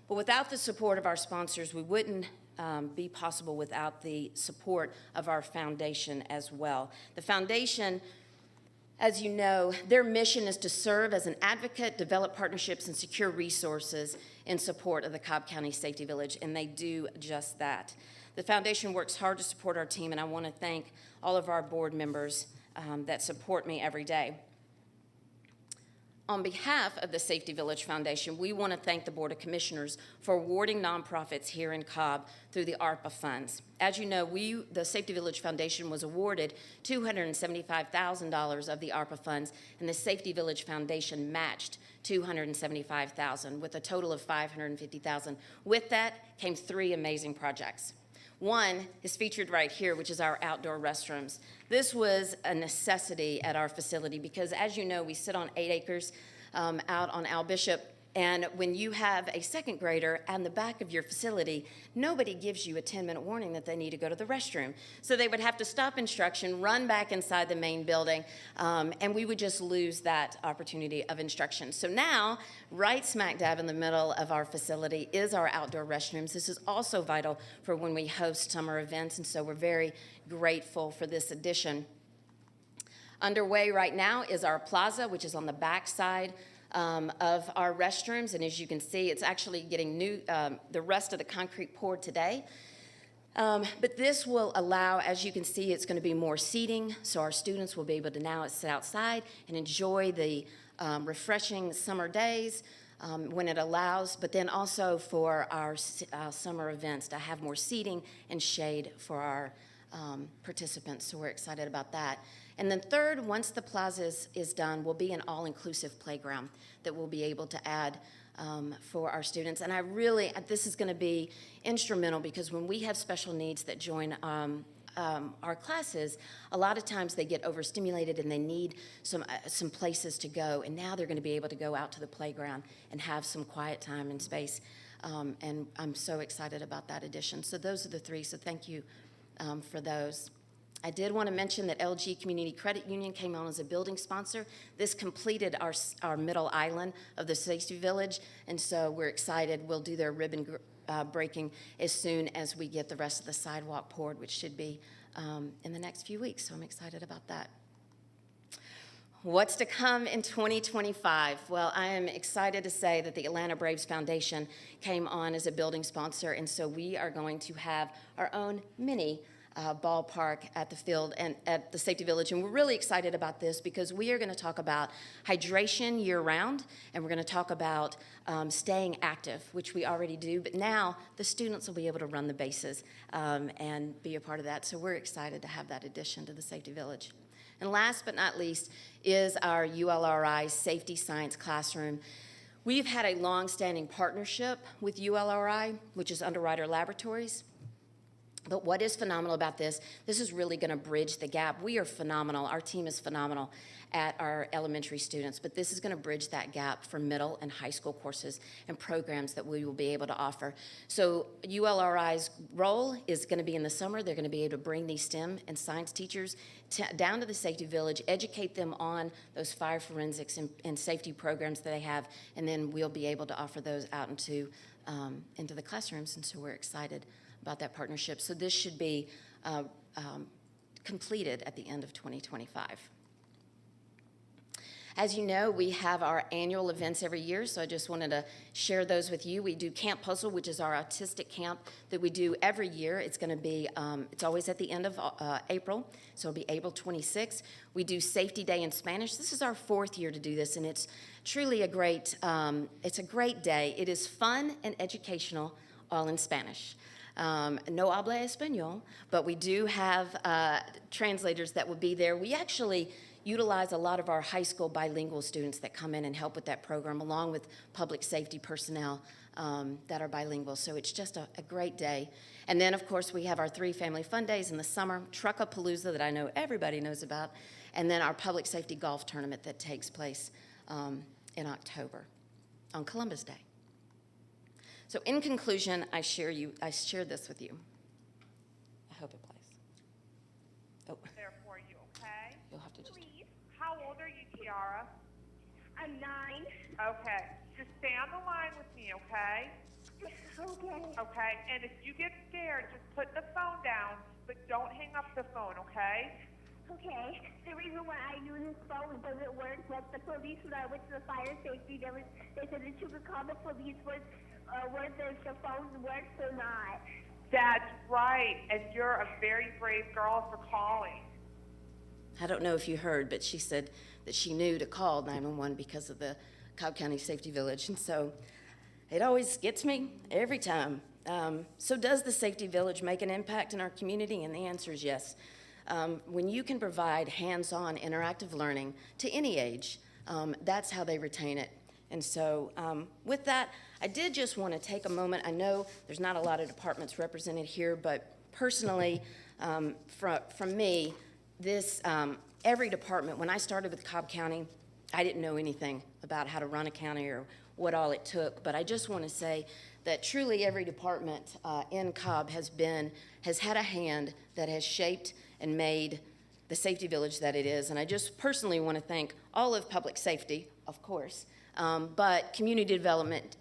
But without the support of our sponsors, we wouldn't be possible without the support of our foundation as well. The foundation, as you know, their mission is to serve as an advocate, develop partnerships, and secure resources in support of the Cobb County Safety Village, and they do just that. The foundation works hard to support our team, and I want to thank all of our board members that support me every day. On behalf of the Safety Village Foundation, we want to thank the Board of Commissioners for awarding nonprofits here in Cobb through the ARPA funds. As you know, the Safety Village Foundation was awarded $275,000 of the ARPA funds, and the Safety Village Foundation matched $275,000 with a total of $550,000. With that came 3 amazing projects. One is featured right here, which is our outdoor restrooms. This was a necessity at our facility because, as you know, we sit on 8 acres out on Al Bishop, and when you have a second grader on the back of your facility, nobody gives you a 10-minute warning that they need to go to the restroom. So they would have to stop instruction, run back inside the main building, and we would just lose that opportunity of instruction. So now, right smack dab in the middle of our facility is our outdoor restrooms. This is also vital for when we host summer events, and so we're very grateful for this addition. Underway right now is our plaza, which is on the back side of our restrooms, and as you can see, it's actually getting the rest of the concrete poured today. But this will allow, as you can see, it's going to be more seating, so our students will be able to now sit outside and enjoy the refreshing summer days when it allows, but then also for our summer events to have more seating and shade for our participants, so we're excited about that. And then third, once the plaza is done, will be an all-inclusive playground that we'll be able to add for our students. And this is going to be instrumental because when we have special needs that join our classes, a lot of times they get overstimulated and they need some places to go. And now they're going to be able to go out to the playground and have some quiet time and space. And I'm so excited about that addition. So those are the 3, so thank you for those. I did want to mention that LG Community Credit Union came on as a building sponsor. This completed our middle island of the Safety Village, and so we're excited. We'll do their ribbon breaking as soon as we get the rest of the sidewalk poured, which should be in the next few weeks, so I'm excited about that. What's to come in 2025? Well, I am excited to say that the Atlanta Braves Foundation came on as a building sponsor, and so we are going to have our own mini ballpark at the field and at the Safety Village. And we're really excited about this because we are going to talk about hydration year-round, and we're going to talk about staying active, which we already do, but now the students will be able to run the bases and be a part of that. So we're excited to have that addition to the Safety Village. And last but not least is our ULRI Safety Science Classroom. We've had a long-standing partnership with ULRI, which is Underwriter Laboratories. But what is phenomenal about this is really going to bridge the gap. We are phenomenal. Our team is phenomenal at our elementary students, but this is going to bridge that gap for middle and high school courses and programs that we will be able to offer. So ULRI's role is going to be in the summer. They're going to be able to bring these STEM and science teachers down to the Safety Village, educate them on those fire forensics and safety programs that they have, and then we'll be able to offer those out into the classrooms, and so we're excited about that partnership. So this should be completed at the end of 2025. As you know, we have our annual events every year, so I just wanted to share those with you. We do Camp Puzzle, which is our autistic camp that we do every year. It's going to be, it's always at the end of April, so it'll be April 26th. We do Safety Day in Spanish. This is our 4th year to do this, and it's truly a great day. It is fun and educational, all in Spanish. No habla español, but we do have translators that will be there. We actually utilize a lot of our high school bilingual students that come in and help with that program, along with public safety personnel that are bilingual. So it's just a great day. And then, of course, we have our 3 family fun days in the summer, Truckapalooza that I know everybody knows about, and then our public safety golf tournament that takes place in October on Columbus Day. So in conclusion, I share this with you. I hope it plays. Oh. There for you, okay? You'll have to just. Please. How old are you, Kiara? I'm 9. Okay. Just stay on the line with me, okay? Okay. Okay. And if you get scared, just put the phone down, but don't hang up the phone, okay? Okay. The reason why I use this phone doesn't work. Like the police, when I went to the fire safety, they said that you could call the police whether the phone works or not. That's right. And you're a very brave girl for calling. I don't know if you heard, but she said that she knew to call 911 because of the Cobb County Safety Village. And so it always gets me every time. So does the Safety Village make an impact in our community? And the answer is yes. When you can provide hands-on interactive learning to any age, that's how they retain it. And so with that, I did just want to take a moment. I know there's not a lot of departments represented here, but personally, from me, this every department, when I started with Cobb County, I didn't know anything about how to run a county or what all it took, but I just want to say that truly every department in Cobb has had a hand that has shaped and made the Safety Village that it is. And I just personally want to thank all of public safety, of course, but Community Development,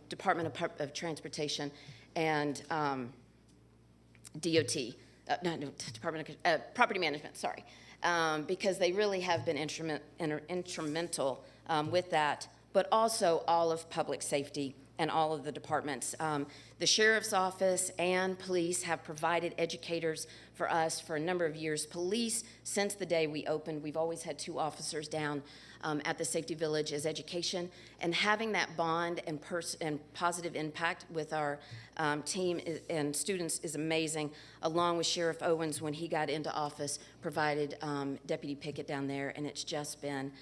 Department of Transportation, and DOT, Department of Property Management, sorry, because they really have been instrumental with that, but also all of public safety and all of the departments. The Sheriff's Office and police have provided educators for us for a number of years. Police, since the day we opened, we've always had 2 officers down at the Safety Village as education, and having that bond and positive impact with our team and students is amazing, along with Sheriff Owens when he got into office, provided Deputy Pickett down there, and it's just been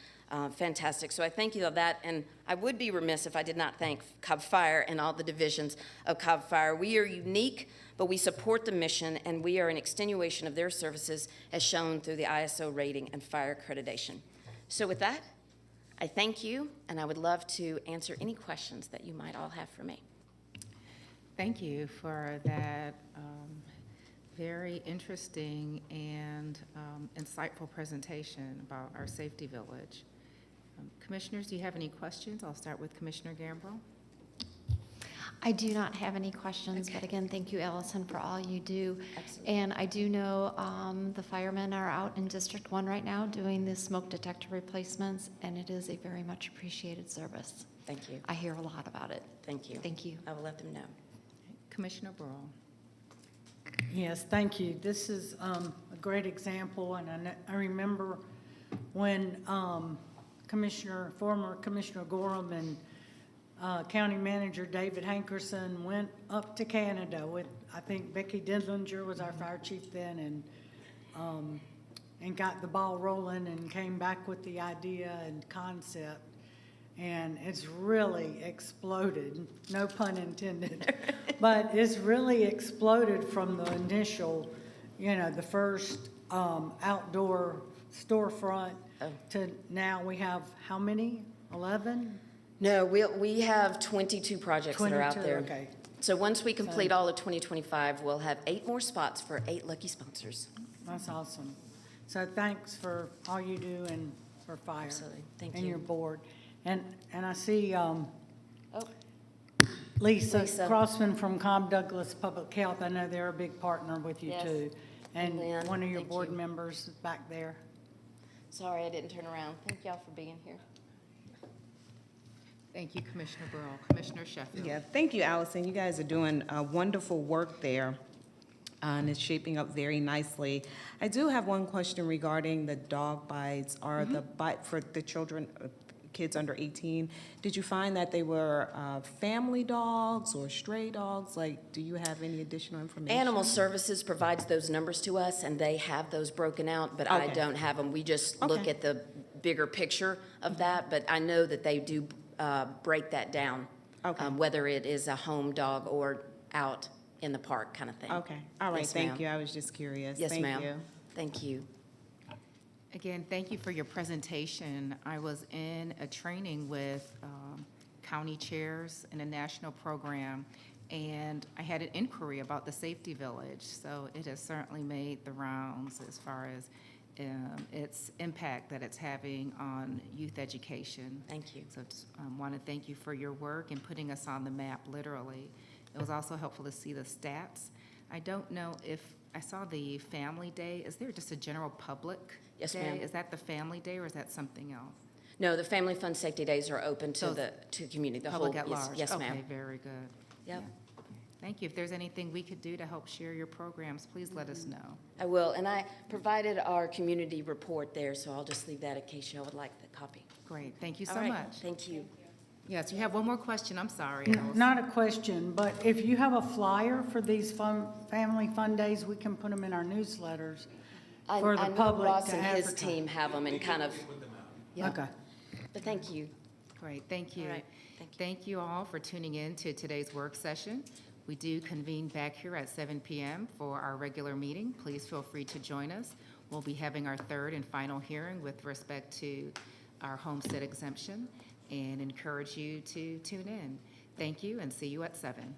fantastic. So I thank you for that, and I would be remiss if I did not thank Cobb Fire and all the divisions of Cobb Fire. We are unique, but we support the mission, and we are an extenuation of their services as shown through the ISO rating and fire accreditation. So with that, I thank you, and I would love to answer any questions that you might all have for me. Thank you for that very interesting and insightful presentation about our Safety Village. Commissioners, do you have any questions? I'll start with Commissioner Gambrill. I do not have any questions, but again, thank you, Allison, for all you do. Absolutely. And I do know the firemen are out in District 1 right now doing the smoke detector replacements, and it is a very much appreciated service. Thank you. I hear a lot about it. Thank you. Thank you. I will let them know. Commissioner Burrow. Yes, thank you. This is a great example, and I remember when former Commissioner Gorham and County Manager David Hankerson went up to Canada with, I think Becky Didlinger was our fire chief then, and got the ball rolling and came back with the idea and concept. And it's really exploded, no pun intended, but it's really exploded from the initial, the first outdoor storefront to now we have how many? 11? No, we have 22 projects that are out 22, there. okay. So once we complete all of 2025, we'll have 8 more spots for 8 lucky sponsors. That's awesome. So thanks for all you do and for fire. Absolutely. Thank And you. your board. And I see Oh, Lisa Lisa. Crossman from Cobb Douglas Public Health. I know they're a big partner with you Yes. too. And Lynn, one of your thank board you. members is back there. sorry I didn't turn around. Thank y'all for being here. Thank you, Commissioner Burrow. Commissioner Sheffield. Yeah, thank you, Allison. You guys are doing wonderful work there, and it's shaping up very nicely. I do have one question regarding the dog bites. Are the bite for the children, kids under 18, did you find that they were family dogs or stray dogs? Like, do you have any additional information? Animal Services provides those numbers to us, and they have those broken out, but I Okay. don't have them. We just look Okay. at the bigger picture of that, but I know that they do break that down. Okay. Whether it is a home dog or out in the park kind of thing. Okay, all right, Yes, thank ma'am. you. I was just curious. Yes, Thank ma'am. you. Thank you. Again, thank you for your presentation. I was in a training with county chairs in a national program, and I had an inquiry about the Safety Village. So it has certainly made the rounds as far as its impact that it's having on youth education. Thank you. So I want to thank you for your work and putting us on the map, literally. It was also helpful to see the stats. I don't know if, I saw the Family Day. Is there just a general public Yes, day? ma'am. Is that the Family Day or is that something else? No, the Family Fun Safety Days are open to So the community, the whole. Public at yes, large? Yes, ma'am. Okay, very good. Yep. Yeah. Thank you. If there's anything we could do to help share your programs, please let us know. I will, and I provided our community report there, so I'll just leave that in case y'all would like the copy. Great, thank you All so right, much. Thank you. Yes, you have one more question, I'm sorry. Alice. Not a question, but if you have a flyer for these family fun days, we can put them in our newsletters for the I know public Ross to and his advertise. team have them and kind of, yeah, Okay. but thank you. Great, thank you. All right, thank you. Thank you all for tuning in to today's work session. We do convene back here at 7 p.m. for our regular meeting. Please feel free to join us. We'll be having our third and final hearing with respect to our homestead exemption and encourage you to tune in. Thank you and see you at 7.